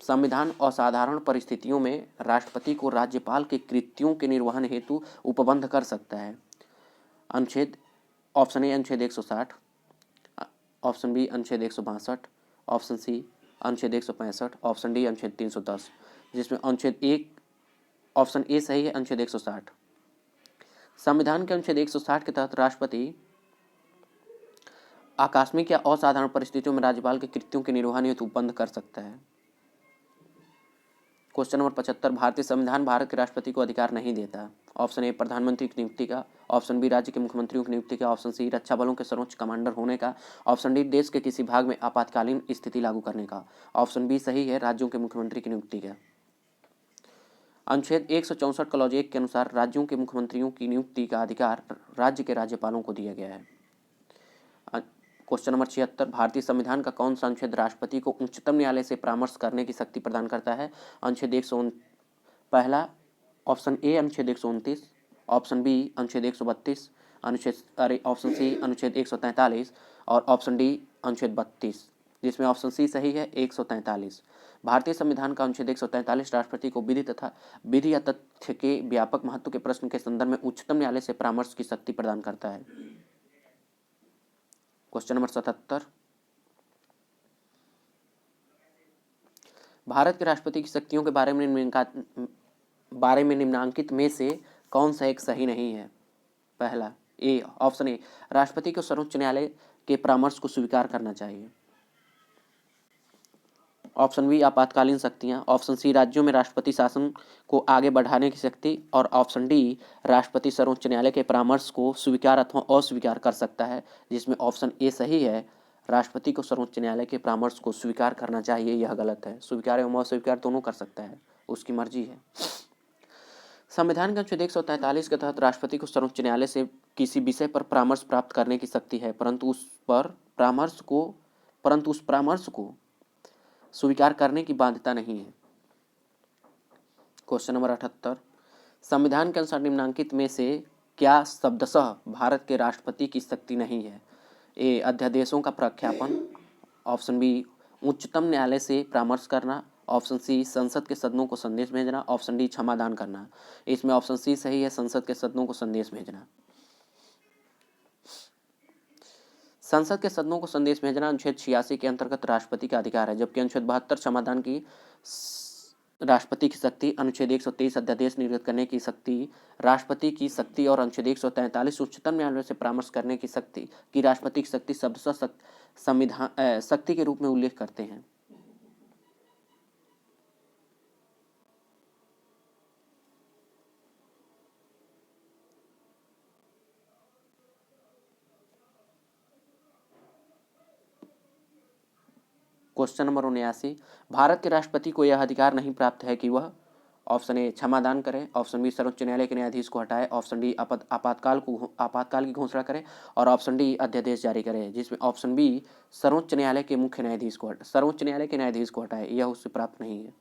संविधान असाधारण परिस्थितियों में राष्ट्रपति को राज्यपाल के कृत्यों के निर्वहन हेतु उपबंध कर सकता है। अनुच्छेद ऑप्शन ए अनुच्छेद 160, ऑप्शन बी अनुच्छेद 162, ऑप्शन सी अनुच्छेद 165, ऑप्शन डी अनुच्छेद 310, जिसमें ऑप्शन ए सही है अनुच्छेद 160। संविधान के अनुच्छेद 160 के तहत राष्ट्रपति आकस्मिक या असाधारण परिस्थितियों में राज्यपाल के कृत्यों के निर्वहन हेतु उपबंध कर सकता है। क्वेश्चन नंबर 75, भारतीय संविधान भारत के राष्ट्रपति को अधिकार नहीं देता। ऑप्शन ए प्रधानमंत्री की नियुक्ति का, ऑप्शन बी राज्य के मुख्यमंत्रियों की नियुक्ति का, ऑप्शन सी रक्षा बलों के सर्वोच्च कमांडर होने का, ऑप्शन डी देश के किसी भाग में आपातकालीन स्थिति लागू करने का। ऑप्शन बी सही है राज्यों के मुख्यमंत्री की नियुक्ति का। अनुच्छेद 164 क्लॉज 1 के अनुसार राज्यों के मुख्यमंत्रियों की नियुक्ति का अधिकार राज्य के राज्यपालों को दिया गया है। क्वेश्चन नंबर 76, भारतीय संविधान का कौन सा अनुच्छेद राष्ट्रपति को उच्चतम न्यायालय से परामर्श करने की शक्ति प्रदान करता है? अनुच्छेद 159, पहला ऑप्शन ए अनुच्छेद 129, ऑप्शन बी अनुच्छेद 132, ऑप्शन सी अनुच्छेद 143 और ऑप्शन डी अनुच्छेद 32, जिसमें ऑप्शन सी सही है 143। भारतीय संविधान का अनुच्छेद 143 राष्ट्रपति को विधि या तथ्य के व्यापक महत्व के प्रश्न के संदर्भ में उच्चतम न्यायालय से परामर्श की शक्ति प्रदान करता है। क्वेश्चन नंबर 77, भारत के राष्ट्रपति की शक्तियों के बारे में निम्नांकित में से कौन सा एक सही नहीं है? पहला ऑप्शन ए राष्ट्रपति को सर्वोच्च न्यायालय के परामर्श को स्वीकार करना चाहिए। ऑप्शन बी आपातकालीन शक्तियां, ऑप्शन सी राज्यों में राष्ट्रपति शासन को आगे बढ़ाने की शक्ति और ऑप्शन डी राष्ट्रपति सर्वोच्च न्यायालय के परामर्श को स्वीकार अथवा अस्वीकार कर सकता है, जिसमें ऑप्शन ए सही है राष्ट्रपति को सर्वोच्च न्यायालय के परामर्श को स्वीकार करना चाहिए। यह गलत है, स्वीकार एवं अस्वीकार दोनों कर सकता है, उसकी मर्जी है। संविधान के अनुच्छेद 143 के तहत राष्ट्रपति को सर्वोच्च न्यायालय से किसी विषय पर परामर्श प्राप्त करने की शक्ति है, परंतु उस परामर्श को स्वीकार करने की बाध्यता नहीं है। क्वेश्चन नंबर 78, संविधान के अनुसार निम्नलिखित में से क्या शब्दशः भारत के राष्ट्रपति की शक्ति नहीं है? ए, अध्यादेशों का प्रख्यापन, ऑप्शन बी, उच्चतम न्यायालय से परामर्श करना, ऑप्शन सी, संसद के सदनों को संदेश भेजना, ऑप्शन डी, क्षमादान करना। इसमें ऑप्शन सी सही है, संसद के सदनों को संदेश भेजना। संसद के सदनों को संदेश भेजना अनुच्छेद 86 के अंतर्गत राष्ट्रपति का अधिकार है, जबकि अनुच्छेद 72 क्षमादान की राष्ट्रपति की शक्ति, अनुच्छेद 123 अध्यादेश निर्गत करने की शक्ति राष्ट्रपति की शक्ति और अनुच्छेद 143 उच्चतम न्यायालय से परामर्श करने की शक्ति की राष्ट्रपति की शक्ति शब्दशः संविधान शक्ति के रूप में उल्लेख करते हैं। क्वेश्चन नंबर 79, भारत के राष्ट्रपति को यह अधिकार नहीं प्राप्त है कि वह ऑप्शन ए, क्षमादान करे, ऑप्शन बी, सर्वोच्च न्यायालय के न्यायाधीश को हटाए, ऑप्शन डी, आपातकाल की घोषणा करे और ऑप्शन डी, अध्यादेश जारी करे। जिसमें ऑप्शन बी, सर्वोच्च न्यायालय के न्यायाधीश को हटाए, यह उससे प्राप्त नहीं है।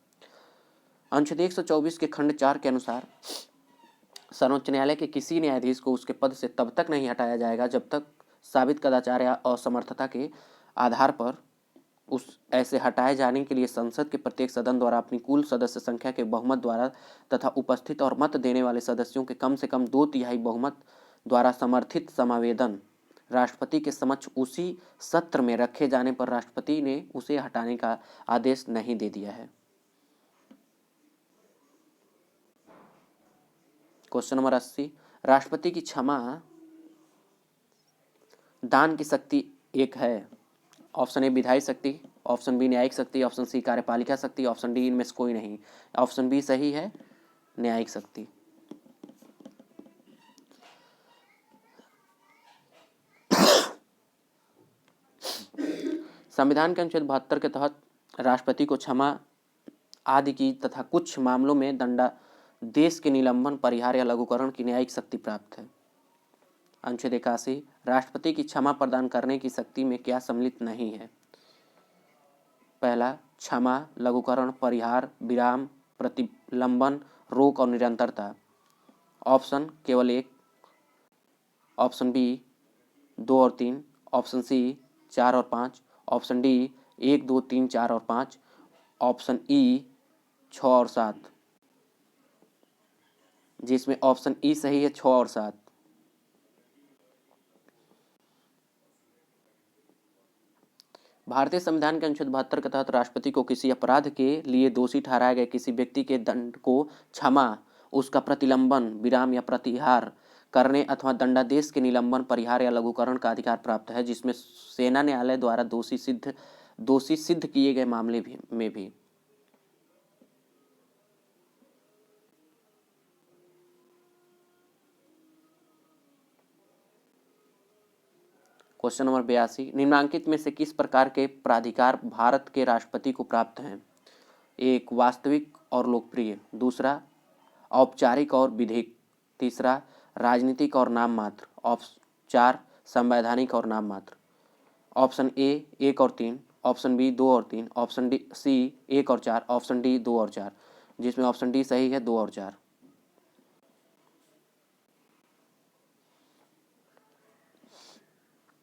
अनुच्छेद 124 के खंड 4 के अनुसार सर्वोच्च न्यायालय के किसी न्यायाधीश को उसके पद से तब तक नहीं हटाया जाएगा जब तक साबित कदाचार या असमर्थता के आधार पर उस ऐसे हटाए जाने के लिए संसद के प्रत्येक सदन द्वारा अपनी कुल सदस्य संख्या के बहुमत द्वारा तथा उपस्थित और मत देने वाले सदस्यों के कम से कम 2/3 बहुमत द्वारा समर्थित समावेदन राष्ट्रपति के समक्ष उसी सत्र में रखे जाने पर राष्ट्रपति ने उसे हटाने का आदेश नहीं दे दिया है। क्वेश्चन नंबर 80, राष्ट्रपति की क्षमा दान की शक्ति एक है। ऑप्शन ए, विधायी शक्ति, ऑप्शन बी, न्यायिक शक्ति, ऑप्शन सी, कार्यपालिका शक्ति, ऑप्शन डी, इनमें से कोई नहीं। ऑप्शन बी सही है, न्यायिक शक्ति। संविधान के अनुच्छेद 72 के तहत राष्ट्रपति को क्षमा आदि की तथा कुछ मामलों में दंडादेश के निलंबन, परिहार या लघुकरण की न्यायिक शक्ति प्राप्त है। अनुच्छेद 81, राष्ट्रपति की क्षमा प्रदान करने की शक्ति में क्या सम्मिलित नहीं है? पहला, क्षमा, लघुकरण, परिहार, विराम, प्रतिलंबन, रोक और निरंतरता। ऑप्शन केवल एक, ऑप्शन बी 2 और 3, ऑप्शन सी 4 और 5, ऑप्शन डी 1, 2, 3, 4 और 5, ऑप्शन ई 6 और 7। जिसमें ऑप्शन ई सही है, 6 और 7। भारतीय संविधान के अनुच्छेद 72 के तहत राष्ट्रपति को किसी अपराध के लिए दोषी ठहराए गए किसी व्यक्ति के दंड को क्षमा, उसका प्रतिलंबन, विराम या प्रतिहार करने अथवा दंडादेश के निलंबन, परिहार या लघुकरण का अधिकार प्राप्त है, जिसमें सेना न्यायालय द्वारा दोषी सिद्ध किए गए मामले में भी। क्वेश्चन नंबर 82, निम्नलिखित में से किस प्रकार के प्राधिकार भारत के राष्ट्रपति को प्राप्त हैं? एक, वास्तविक और लोकप्रिय, दूसरा औपचारिक और विधिक, तीसरा राजनीतिक और नाम मात्र, ऑप्शन 4 संवैधानिक और नाम मात्र। ऑप्शन ए 1 और 3, ऑप्शन बी 2 और 3, ऑप्शन डी सी 1 और 4, ऑप्शन डी 2 और 4। जिसमें ऑप्शन डी सही है, 2 और 4।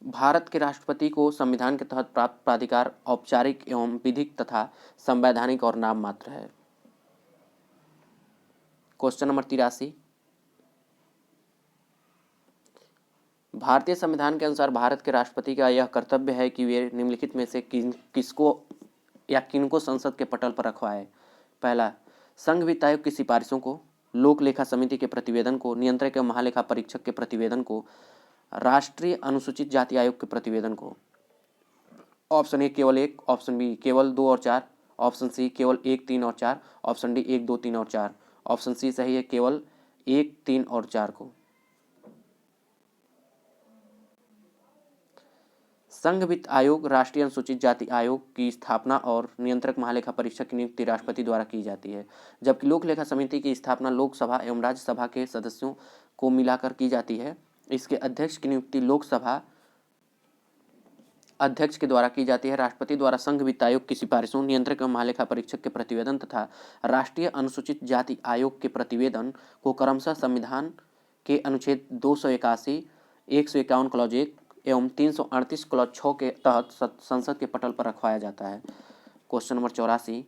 भारत के राष्ट्रपति को संविधान के तहत प्राप्त प्राधिकार औपचारिक एवं विधिक तथा संवैधानिक और नाम मात्र है। क्वेश्चन नंबर 83, भारतीय संविधान के अनुसार भारत के राष्ट्रपति का यह कर्तव्य है कि वे निम्नलिखित में से किसको या किनको संसद के पटल पर रखवाए? पहला, संघ वित्त आयोग की सिफारिशों को, लोक लेखा समिति के प्रतिवेदन को, नियंत्रक एवं महालेखा परीक्षक के प्रतिवेदन को, राष्ट्रीय अनुसूचित जाति आयोग के प्रतिवेदन को। ऑप्शन ए केवल 1, ऑप्शन बी केवल 2 और 4, ऑप्शन सी केवल 1, 3 और 4, ऑप्शन डी 1, 2, 3 और 4, ऑप्शन सी सही है, केवल 1, 3 और 4 को। संघ वित्त आयोग राष्ट्रीय अनुसूचित जाति आयोग की स्थापना और नियंत्रक महालेखा परीक्षक की नियुक्ति राष्ट्रपति द्वारा की जाती है, जबकि लोक लेखा समिति की स्थापना लोकसभा एवं राज्यसभा के सदस्यों को मिलाकर की जाती है। इसके अध्यक्ष की नियुक्ति लोकसभा अध्यक्ष के द्वारा की जाती है। राष्ट्रपति द्वारा संघ वित्त आयोग की सिफारिशों, नियंत्रक एवं महालेखा परीक्षक के प्रतिवेदन तथा राष्ट्रीय अनुसूचित जाति आयोग के प्रतिवेदन को क्रमशः संविधान के अनुच्छेद 281, 151 क्लॉज 1 एवं 338 क्लॉज 6 के तहत संसद के पटल पर रखवाया जाता है। क्वेश्चन नंबर 84,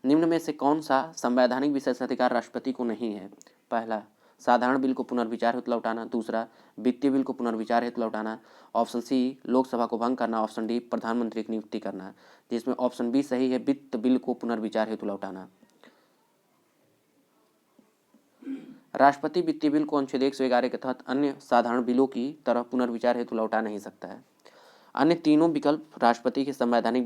निम्न में से कौन सा संवैधानिक विशेषाधिकार राष्ट्रपति को नहीं है? पहला, साधारण बिल को पुनर्विचार हेतु लौटाना। दूसरा, वित्तीय बिल को पुनर्विचार हेतु लौटाना। ऑप्शन सी, लोकसभा को भंग करना। ऑप्शन डी, प्रधानमंत्री की नियुक्ति करना, जिसमें ऑप्शन बी सही है, वित्त बिल को पुनर्विचार हेतु लौटाना। राष्ट्रपति वित्तीय बिल को अनुच्छेद 111 के तहत अन्य साधारण बिलों की तरह पुनर्विचार हेतु लौटा नहीं सकता है। अन्य तीनों विकल्प राष्ट्रपति के संवैधानिक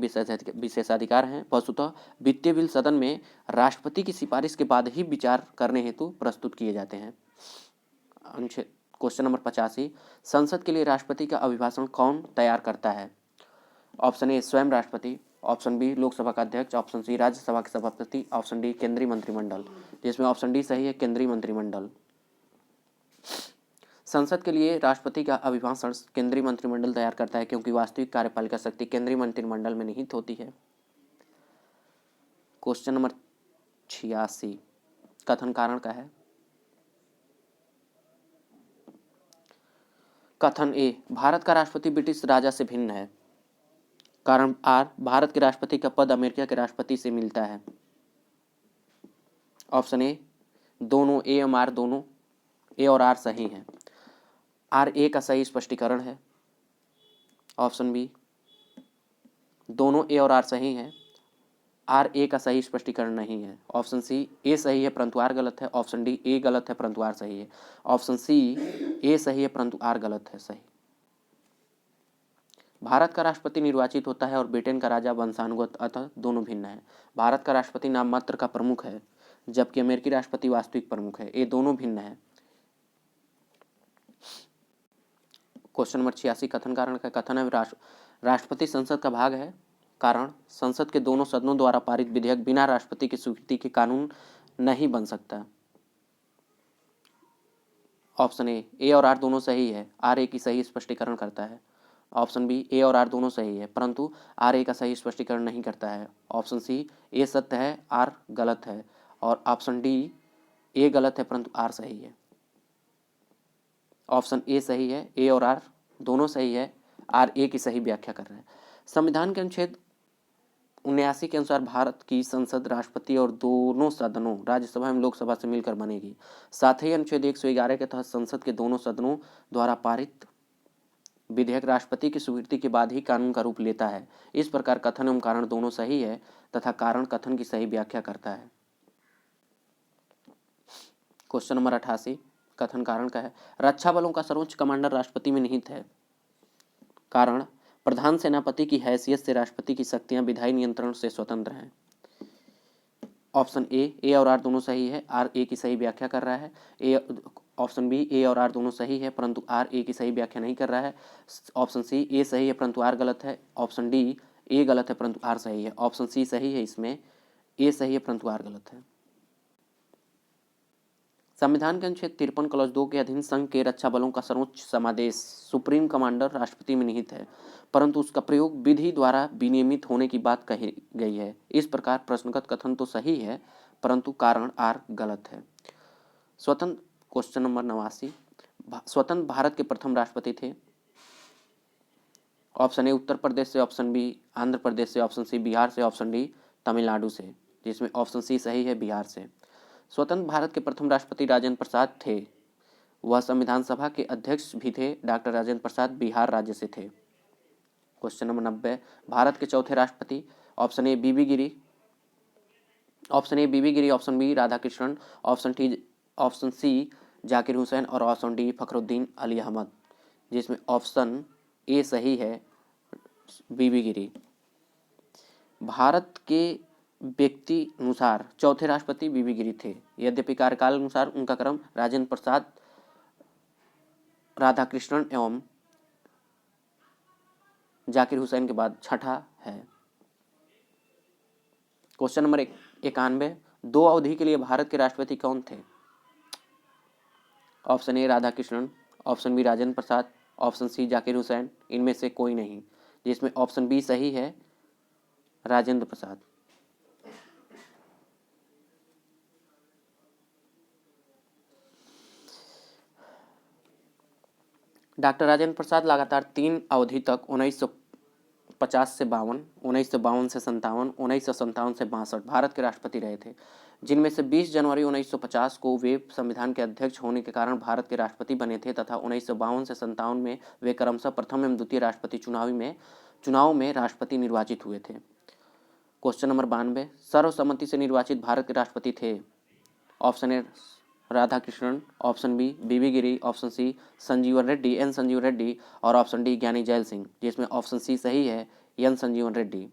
विशेषाधिकार हैं। वस्तुतः वित्तीय बिल सदन में राष्ट्रपति की सिफारिश के बाद ही विचार करने हेतु प्रस्तुत किए जाते हैं। क्वेश्चन नंबर 85, संसद के लिए राष्ट्रपति का अभिभाषण कौन तैयार करता है? ऑप्शन ए, स्वयं राष्ट्रपति। ऑप्शन बी, लोकसभा का अध्यक्ष। ऑप्शन सी, राज्यसभा के सभापति। ऑप्शन डी, केंद्रीय मंत्रिमंडल, जिसमें ऑप्शन डी सही है, केंद्रीय मंत्रिमंडल। संसद के लिए राष्ट्रपति का अभिभाषण केंद्रीय मंत्रिमंडल तैयार करता है, क्योंकि वास्तविक कार्यपालिका शक्ति केंद्रीय मंत्रिमंडल में निहित होती है। क्वेश्चन नंबर 86 कथन कारण का है। कथन ए, भारत का राष्ट्रपति ब्रिटिश राजा से भिन्न है। कारण आर, भारत के राष्ट्रपति का पद अमेरिका के राष्ट्रपति से मिलता है। ऑप्शन ए, दोनों ए एवं आर दोनों ए और आर सही हैं। आर ए का सही स्पष्टीकरण है। ऑप्शन बी, दोनों ए और आर सही हैं, आर ए का सही स्पष्टीकरण नहीं है। ऑप्शन सी, ए सही है परंतु आर गलत है। ऑप्शन डी, ए गलत है परंतु आर सही है। ऑप्शन सी, ए सही है परंतु आर गलत है। सही। भारत का राष्ट्रपति निर्वाचित होता है और ब्रिटेन का राजा वंशानुगत, अतः दोनों भिन्न है। भारत का राष्ट्रपति नाम मात्र का प्रमुख है, जबकि अमेरिकी राष्ट्रपति वास्तविक प्रमुख है। ये दोनों भिन्न है। क्वेश्चन नंबर 86 कथन कारण का कथन है, राष्ट्रपति संसद का भाग है। कारण, संसद के दोनों सदनों द्वारा पारित विधेयक बिना राष्ट्रपति की स्वीकृति के कानून नहीं बन सकता। ऑप्शन ए और आर दोनों सही है, आर ए की सही स्पष्टीकरण करता है। ऑप्शन बी, ए और आर दोनों सही है परंतु आर ए का सही स्पष्टीकरण नहीं करता है। ऑप्शन सी, ए सत्य है, आर गलत है। और ऑप्शन डी, ए गलत है परंतु आर सही है। ऑप्शन ए सही है, ए और आर दोनों सही है, आर ए की सही व्याख्या कर रहे हैं। संविधान के अनुच्छेद 79 के अनुसार भारत की संसद राष्ट्रपति और दोनों सदनों राज्यसभा एवं लोकसभा से मिलकर बनेगी। साथ ही अनुच्छेद 111 के तहत संसद के दोनों सदनों द्वारा पारित विधेयक राष्ट्रपति की स्वीकृति के बाद ही कानून का रूप लेता है। इस प्रकार कथन एवं कारण दोनों सही है तथा कारण कथन की सही व्याख्या करता है। क्वेश्चन नंबर 88 कथन कारण का है, रक्षा बलों का सर्वोच्च कमांडर राष्ट्रपति में निहित है। कारण, प्रधान सेनापति की हैसियत से राष्ट्रपति की शक्तियां विधायी नियंत्रण से स्वतंत्र हैं। ऑप्शन ए और आर दोनों सही है, आर ए की सही व्याख्या कर रहा है। ऑप्शन बी, ए और आर दोनों सही है परंतु आर ए की सही व्याख्या नहीं कर रहा है। ऑप्शन सी, ए सही है परंतु आर गलत है। ऑप्शन डी, ए गलत है परंतु आर सही है। ऑप्शन सी सही है, इसमें ए सही है परंतु आर गलत है। संविधान के अनुच्छेद 53 क्लॉज 2 के अधीन संघ के रक्षा बलों का सर्वोच्च समादेश सुप्रीम कमांडर राष्ट्रपति में निहित है, परंतु उसका प्रयोग विधि द्वारा विनियमित होने की बात कही गई है। इस प्रकार प्रश्नगत कथन तो सही है परंतु कारण आर गलत है। स्वतंत्र क्वेश्चन नंबर 89 स्वतंत्र भारत के प्रथम राष्ट्रपति थे। ऑप्शन ए उत्तर प्रदेश से, ऑप्शन बी आंध्र प्रदेश से, ऑप्शन सी बिहार से, ऑप्शन डी तमिलनाडु से, जिसमें ऑप्शन सी सही है, बिहार से। स्वतंत्र भारत के प्रथम राष्ट्रपति राजेंद्र प्रसाद थे। वह संविधान सभा के अध्यक्ष भी थे। डॉक्टर राजेंद्र प्रसाद बिहार राज्य से थे। क्वेश्चन नंबर 90 भारत के चौथे राष्ट्रपति। Option A V V Giri, option B Radhakrishnan, option C Zakir Hussain और ऑप्शन डी फखरुद्दीन अली अहमद, जिसमें ऑप्शन ए सही है, बीबी गिरी। भारत के व्यक्ति अनुसार चौथे राष्ट्रपति बीबी गिरी थे, यद्यपि कार्यकाल अनुसार उनका क्रम राजेंद्र प्रसाद, राधाकृष्णन एवं जाकिर हुसैन के बाद छठा है। क्वेश्चन नंबर 91, 2 अवधि के लिए भारत के राष्ट्रपति कौन थे? Option A Radhakrishnan, option B Rajendra Prasad, option C Zakir Hussain, इनमें से कोई नहीं, जिसमें ऑप्शन बी सही है, राजेंद्र प्रसाद। डॉक्टर राजेंद्र प्रसाद लगातार 3 अवधि तक 1950 से 52, 1952 से 57, 1957 से 62 भारत के राष्ट्रपति रहे थे, जिनमें से 20 जनवरी 1950 को वे संविधान के अध्यक्ष होने के कारण भारत के राष्ट्रपति बने थे तथा 1952 से 57 में वे क्रमशः प्रथम एवं द्वितीय राष्ट्रपति चुनाव में राष्ट्रपति निर्वाचित हुए थे। क्वेश्चन नंबर 92, सर्वसम्मति से निर्वाचित भारत के राष्ट्रपति थे? Option A Radhakrishnan, option B V V Giri, option C Sanjeevan Reddy, N संजीवन रेड्डी, और ऑप्शन डी ज्ञानी जैल सिंह, जिसमें ऑप्शन सी सही है, एन संजीवन रेड्डी।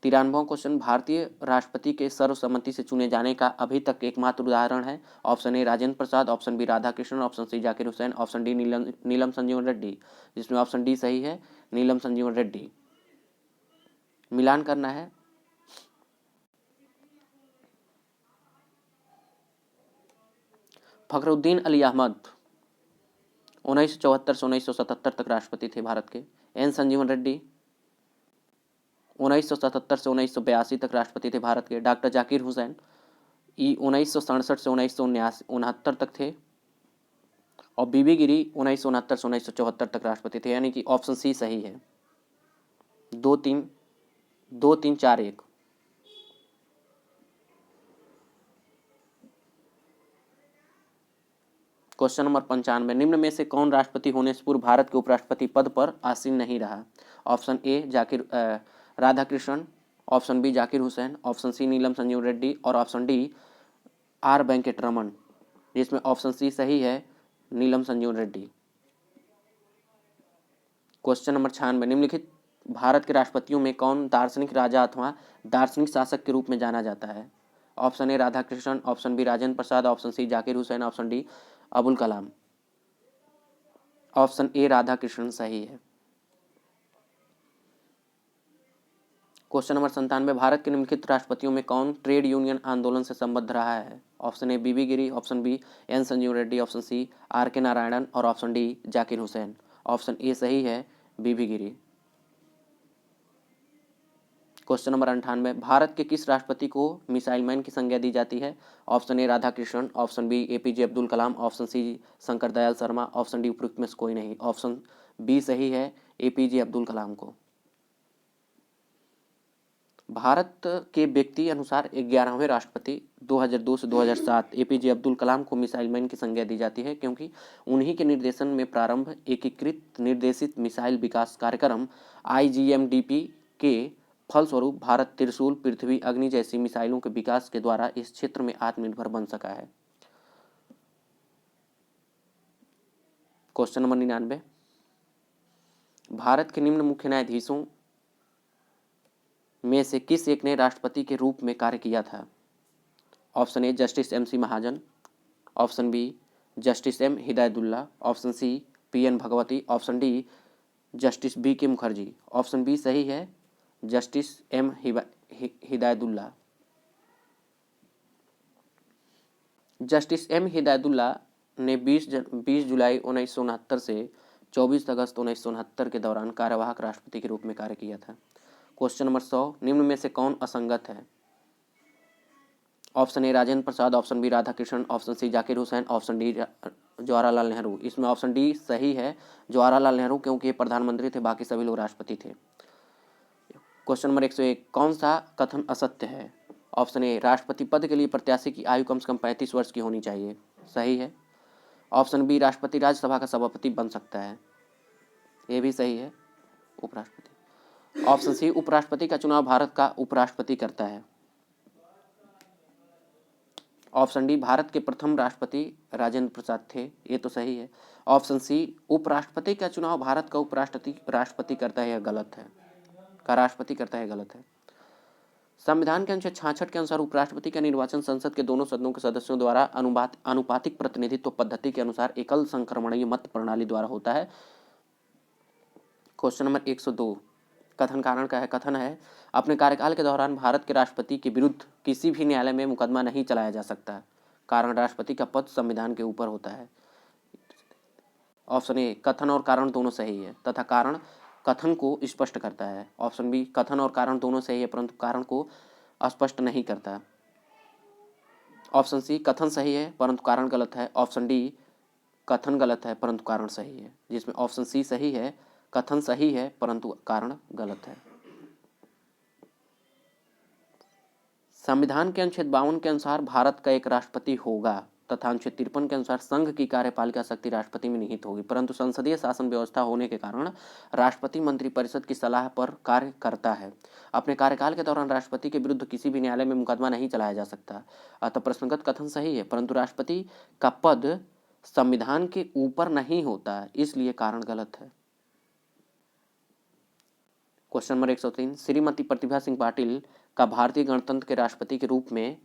93वां क्वेश्चन, भारतीय राष्ट्रपति के सर्वसम्मति से चुने जाने का अभी तक एकमात्र उदाहरण है? Option A Rajendra Prasad, option B Radhakrishnan, option C Zakir Hussain, option D Neelam Sanjeevan Reddy, जिसमें ऑप्शन डी सही है, नीलम संजीवन रेड्डी। मिलान करना है। फखरुद्दीन अली अहमद 1974 से 1977 तक राष्ट्रपति थे भारत के। एन संजीवन रेड्डी 1977 से 1982 तक राष्ट्रपति थे भारत के। डॉक्टर जाकिर हुसैन 1967 से 1969 तक थे, और बीबी गिरी 1969 से 1974 तक राष्ट्रपति थे, यानी कि ऑप्शन सी सही है। 2-3-4-1। क्वेश्चन नंबर 95, निम्न में से कौन राष्ट्रपति होने से पूर्व भारत के उपराष्ट्रपति पद पर आसीन नहीं रहा? Option A Radhakrishnan, option B Zakir Hussain, option C Neelam Sanjeevan Reddy, और ऑप्शन डी आर वेंकटरमण, जिसमें ऑप्शन सी सही है, नीलम संजीवन रेड्डी। क्वेश्चन नंबर 96, निम्नलिखित भारत के राष्ट्रपतियों में कौन दार्शनिक राजा अथवा दार्शनिक शासक के रूप में जाना जाता है? Option A Radhakrishnan, option B Rajendra Prasad, option C Zakir Hussain, option D Abul Kalam. Option A Radhakrishnan सही है। क्वेश्चन नंबर 97, भारत के निम्नलिखित राष्ट्रपतियों में कौन ट्रेड यूनियन आंदोलन से संबद्ध रहा है? Option A V V Giri, option B N Sanjeevan Reddy, option C R K Narayanan, और option D Zakir Hussain. Option A सही है, V V Giri. Question number 98, Bharat के किस राष्ट्रपति को मिसाइल मैन की संज्ञा दी जाती है? Option A Radhakrishnan, option B APJ Abdul Kalam, option C Shankar Dayal Sharma, option D उपयुक्त में से कोई नहीं। ऑप्शन बी सही है, एपीजे अब्दुल कलाम को। भारत के व्यक्ति अनुसार 11वें राष्ट्रपति 2002 से 2007 एपीजे अब्दुल कलाम को मिसाइल मैन की संज्ञा दी जाती है, क्योंकि उन्हीं के निर्देशन में प्रारंभ एकीकृत निर्देशित मिसाइल विकास कार्यक्रम IGMDP के फलस्वरूप भारत त्रिशूल, पृथ्वी, अग्नि जैसी मिसाइलों के विकास के द्वारा इस क्षेत्र में आत्मनिर्भर बन सका है। क्वेश्चन नंबर 99, भारत के निम्न मुख्य न्यायाधीशों में से किस एक ने राष्ट्रपति के रूप में कार्य किया था? Option A justice MC Mahajan, option B justice M Hidayatullah, option C PN Bhagwati, option D justice BK Mukherjee. Option B सही है, justice M Hidayatullah. Justice M Hidayatullah ने 20 जुलाई 1969 से 24 अगस्त 1969 के दौरान कार्यवाहक राष्ट्रपति के रूप में कार्य किया था। क्वेश्चन नंबर 100, निम्न में से कौन असंगत है? Option A Rajendra Prasad, option B Radhakrishnan, option C Zakir Hussain, option D Jawaharlal Nehru. इसमें ऑप्शन डी सही है, जवाहरलाल नेहरू, क्योंकि ये प्रधानमंत्री थे, बाकी सभी लोग राष्ट्रपति थे। क्वेश्चन नंबर 101, कौन सा कथन असत्य है? ऑप्शन ए राष्ट्रपति पद के लिए प्रत्याशी की आयु कम से कम 35 वर्ष की होनी चाहिए, सही है। ऑप्शन बी राष्ट्रपति राज्यसभा का सभापति बन सकता है, ये भी सही है, उपराष्ट्रपति। ऑप्शन सी उपराष्ट्रपति का चुनाव भारत का उपराष्ट्रपति करता है। ऑप्शन डी भारत के प्रथम राष्ट्रपति राजेंद्र प्रसाद थे, ये तो सही है। ऑप्शन सी उपराष्ट्रपति का चुनाव भारत का राष्ट्रपति करता है, यह गलत है, का राष्ट्रपति करता है, गलत है। संविधान के अनुच्छेद 66 के अनुसार उपराष्ट्रपति का निर्वाचन संसद के दोनों सदनों के सदस्यों द्वारा अनुपातिक प्रतिनिधित्व पद्धति के अनुसार एकल संक्रमणीय मत प्रणाली द्वारा होता है। क्वेश्चन नंबर 102 कथन कारण का है। कथन है अपने कार्यकाल के दौरान भारत के राष्ट्रपति के विरुद्ध किसी भी न्यायालय में मुकदमा नहीं चलाया जा सकता। कारण राष्ट्रपति का पद संविधान के ऊपर होता है। ऑप्शन ए कथन और कारण दोनों सही है तथा कारण कथन को स्पष्ट करता है। ऑप्शन बी कथन और कारण दोनों सही है परंतु कारण को स्पष्ट नहीं करता। ऑप्शन सी कथन सही है परंतु कारण गलत है। ऑप्शन डी कथन गलत है परंतु कारण सही है, जिसमें ऑप्शन सी सही है, कथन सही है परंतु कारण गलत है। संविधान के अनुच्छेद 52 के अनुसार भारत का एक राष्ट्रपति होगा तथा अनुच्छेद 53 के अनुसार संघ की कार्यपालिका शक्ति राष्ट्रपति में निहित होगी, परंतु संसदीय शासन व्यवस्था होने के कारण राष्ट्रपति मंत्रिपरिषद की सलाह पर कार्य करता है। अपने कार्यकाल के दौरान राष्ट्रपति के विरुद्ध किसी भी न्यायालय में मुकदमा नहीं चलाया जा सकता। अतः प्रश्नगत कथन सही है परंतु राष्ट्रपति का पद संविधान के ऊपर नहीं होता, इसलिए कारण गलत है। क्वेश्चन नंबर 103 श्रीमती प्रतिभा सिंह पाटिल का भारतीय गणतंत्र के राष्ट्रपति के रूप में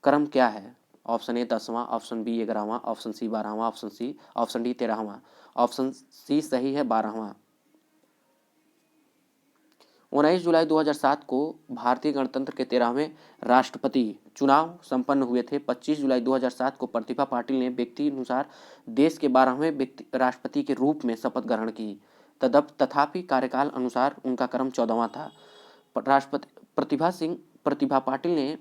क्रम क्या है? ऑप्शन ए 10वां, ऑप्शन बी 11वां, ऑप्शन सी 12वां, ऑप्शन डी 13वां। ऑप्शन सी सही है 12वां। 19 जुलाई 2007 को भारतीय गणतंत्र के 13वें राष्ट्रपति चुनाव संपन्न हुए थे। 25 जुलाई 2007 को प्रतिभा पाटिल ने व्यक्ति अनुसार देश के 12वें राष्ट्रपति के रूप में शपथ ग्रहण की। तथापि कार्यकाल अनुसार उनका क्रम 14वां था। राष्ट्रपति प्रतिभा पाटिल ने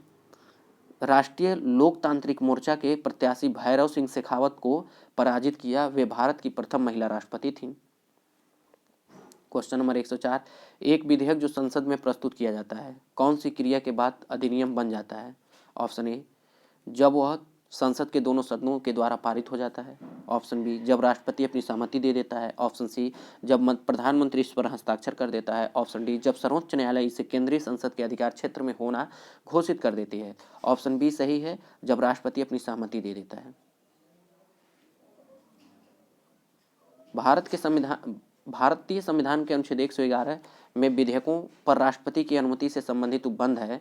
राष्ट्रीय लोकतांत्रिक मोर्चा के प्रत्याशी भैरव सिंह शेखावत को पराजित किया। वे भारत की प्रथम महिला राष्ट्रपति थीं। क्वेश्चन नंबर 104 एक विधेयक जो संसद में प्रस्तुत किया जाता है कौन सी क्रिया के बाद अधिनियम बन जाता है? ऑप्शन ए जब वह संसद के दोनों सदनों के द्वारा पारित हो जाता है। ऑप्शन बी जब राष्ट्रपति अपनी सहमति दे देता है। ऑप्शन सी जब प्रधानमंत्री इस पर हस्ताक्षर कर देता है। ऑप्शन डी जब सर्वोच्च न्यायालय इसे केंद्रीय संसद के अधिकार क्षेत्र में होना घोषित कर देती है। ऑप्शन बी सही है जब राष्ट्रपति अपनी सहमति दे देता है। भारतीय संविधान के अनुच्छेद 111 में विधेयकों पर राष्ट्रपति की अनुमति से संबंधित उपबंध है।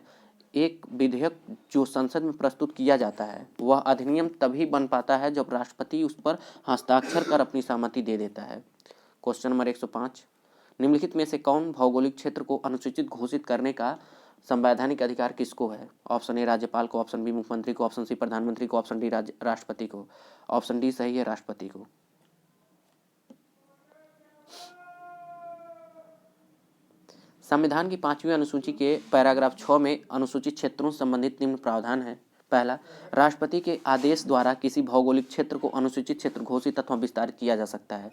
एक विधेयक जो संसद में प्रस्तुत किया जाता है वह अधिनियम तभी बन पाता है जब राष्ट्रपति उस पर हस्ताक्षर कर अपनी सहमति दे देता है। क्वेश्चन नंबर 105 निम्नलिखित में से कौन भौगोलिक क्षेत्र को अनुसूचित घोषित करने का संवैधानिक अधिकार किसको है? ऑप्शन ए राज्यपाल को, ऑप्शन बी मुख्यमंत्री को, ऑप्शन सी प्रधानमंत्री को, ऑप्शन डी राष्ट्रपति को। ऑप्शन डी सही है राष्ट्रपति को। संविधान की 5वीं अनुसूची के पैराग्राफ 6 में अनुसूचित क्षेत्रों से संबंधित निम्न प्रावधान है। पहला, राष्ट्रपति के आदेश द्वारा किसी भौगोलिक क्षेत्र को अनुसूचित क्षेत्र घोषित अथवा विस्तारित किया जा सकता है।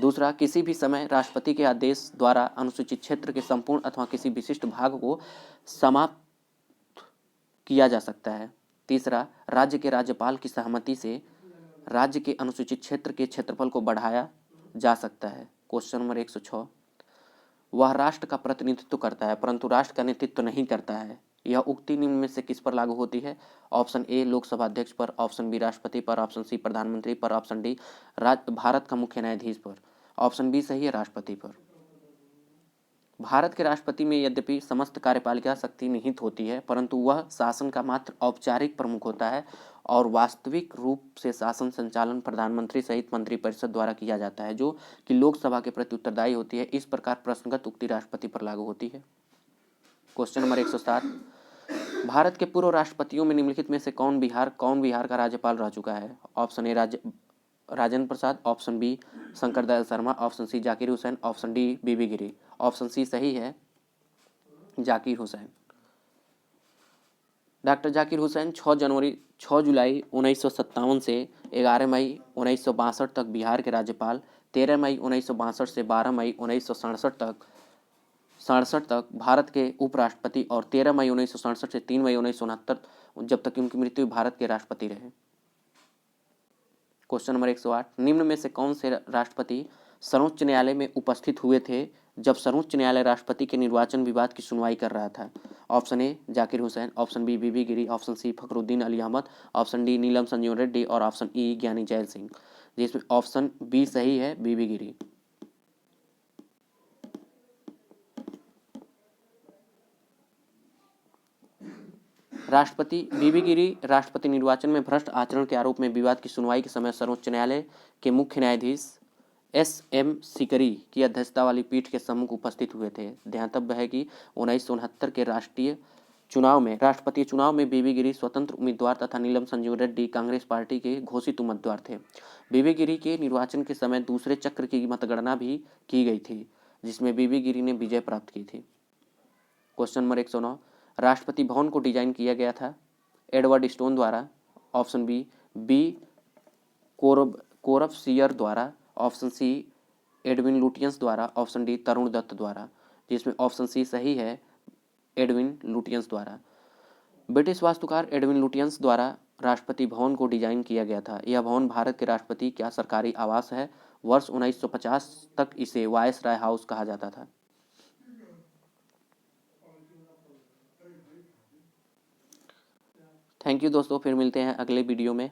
दूसरा, किसी भी समय राष्ट्रपति के आदेश द्वारा अनुसूचित क्षेत्र के संपूर्ण अथवा किसी विशिष्ट भाग को समाप्त किया जा सकता है। तीसरा, राज्य के राज्यपाल की सहमति से राज्य के अनुसूचित क्षेत्र के क्षेत्रफल को बढ़ाया जा सकता है। क्वेश्चन नंबर 106 वह राष्ट्र का प्रतिनिधित्व करता है परंतु राष्ट्र का नेतृत्व नहीं करता है। यह उक्ति निम्न में से किस पर लागू होती है? ऑप्शन ए लोकसभा अध्यक्ष पर, ऑप्शन बी राष्ट्रपति पर, ऑप्शन सी प्रधानमंत्री पर, ऑप्शन डी भारत का मुख्य न्यायाधीश पर। ऑप्शन बी सही है राष्ट्रपति पर। भारत के राष्ट्रपति में यद्यपि समस्त कार्यपालिका शक्ति निहित होती है परंतु वह शासन का मात्र औपचारिक प्रमुख होता है और वास्तविक रूप से शासन संचालन प्रधानमंत्री सहित मंत्रिपरिषद द्वारा किया जाता है जो कि लोकसभा के प्रति उत्तरदायी होती है। इस प्रकार प्रश्नगत उक्ति राष्ट्रपति पर लागू होती है। क्वेश्चन नंबर 107 भारत के पूर्व राष्ट्रपतियों में निम्नलिखित में से कौन बिहार का राज्यपाल रह चुका है? Option A Rajendra Prasad, option B Shankar Dayal Sharma, option C Zakir Hussain, option D V V Giri. Option C सही है जाकिर हुसैन। डॉक्टर जाकिर हुसैन 6 जुलाई 1957 से 11 मई 1962 तक बिहार के राज्यपाल, 13 मई 1962 से 12 मई 1967 तक भारत के उपराष्ट्रपति और 13 मई 1967 से 3 मई 1969 जब तक उनकी मृत्यु भारत के राष्ट्रपति रहे। क्वेश्चन नंबर 108 निम्न में से कौन से राष्ट्रपति सर्वोच्च न्यायालय में उपस्थित हुए थे जब सर्वोच्च न्यायालय राष्ट्रपति के निर्वाचन विवाद की सुनवाई कर रहा था? Option A Zakir Hussain, option B V V Giri, option C Fakhruddin Ali Ahmed, option D Neelam Sanjeevan Reddy और ऑप्शन ई ज्ञानी जैल सिंह, जिसमें ऑप्शन बी सही है बीबी गिरी। राष्ट्रपति बीबी गिरी राष्ट्रपति निर्वाचन में भ्रष्ट आचरण के आरोप में विवाद की सुनवाई के समय सर्वोच्च न्यायालय के मुख्य न्यायाधीश S.M. सीकरी की अध्यक्षता वाली पीठ के सम्मुख उपस्थित हुए थे। ध्यातव्य है कि 1969 के राष्ट्रपति चुनाव में बीबी गिरी स्वतंत्र उम्मीदवार तथा नीलम संजीव रेड्डी कांग्रेस पार्टी के घोषित उम्मीदवार थे। बीबी गिरी के निर्वाचन के समय दूसरे चक्र की मतगणना भी की गई थी, जिसमें बीबी गिरी ने विजय प्राप्त की थी। क्वेश्चन नंबर 109, राष्ट्रपति भवन को डिजाइन किया गया था एडवर्ड स्टोन द्वारा, ऑप्शन बी कोरबसियर द्वारा, ऑप्शन सी एडविन लुटियंस द्वारा, ऑप्शन डी तरुण दत्त द्वारा, जिसमें ऑप्शन सी सही है, एडविन लुटियंस द्वारा। ब्रिटिश वास्तुकार एडविन लुटियंस द्वारा राष्ट्रपति भवन को डिजाइन किया गया था। यह भवन भारत के राष्ट्रपति का सरकारी आवास है। वर्ष 1950 तक इसे वायसराय हाउस कहा जाता था। थैंक यू दोस्तों, फिर मिलते हैं अगले वीडियो में।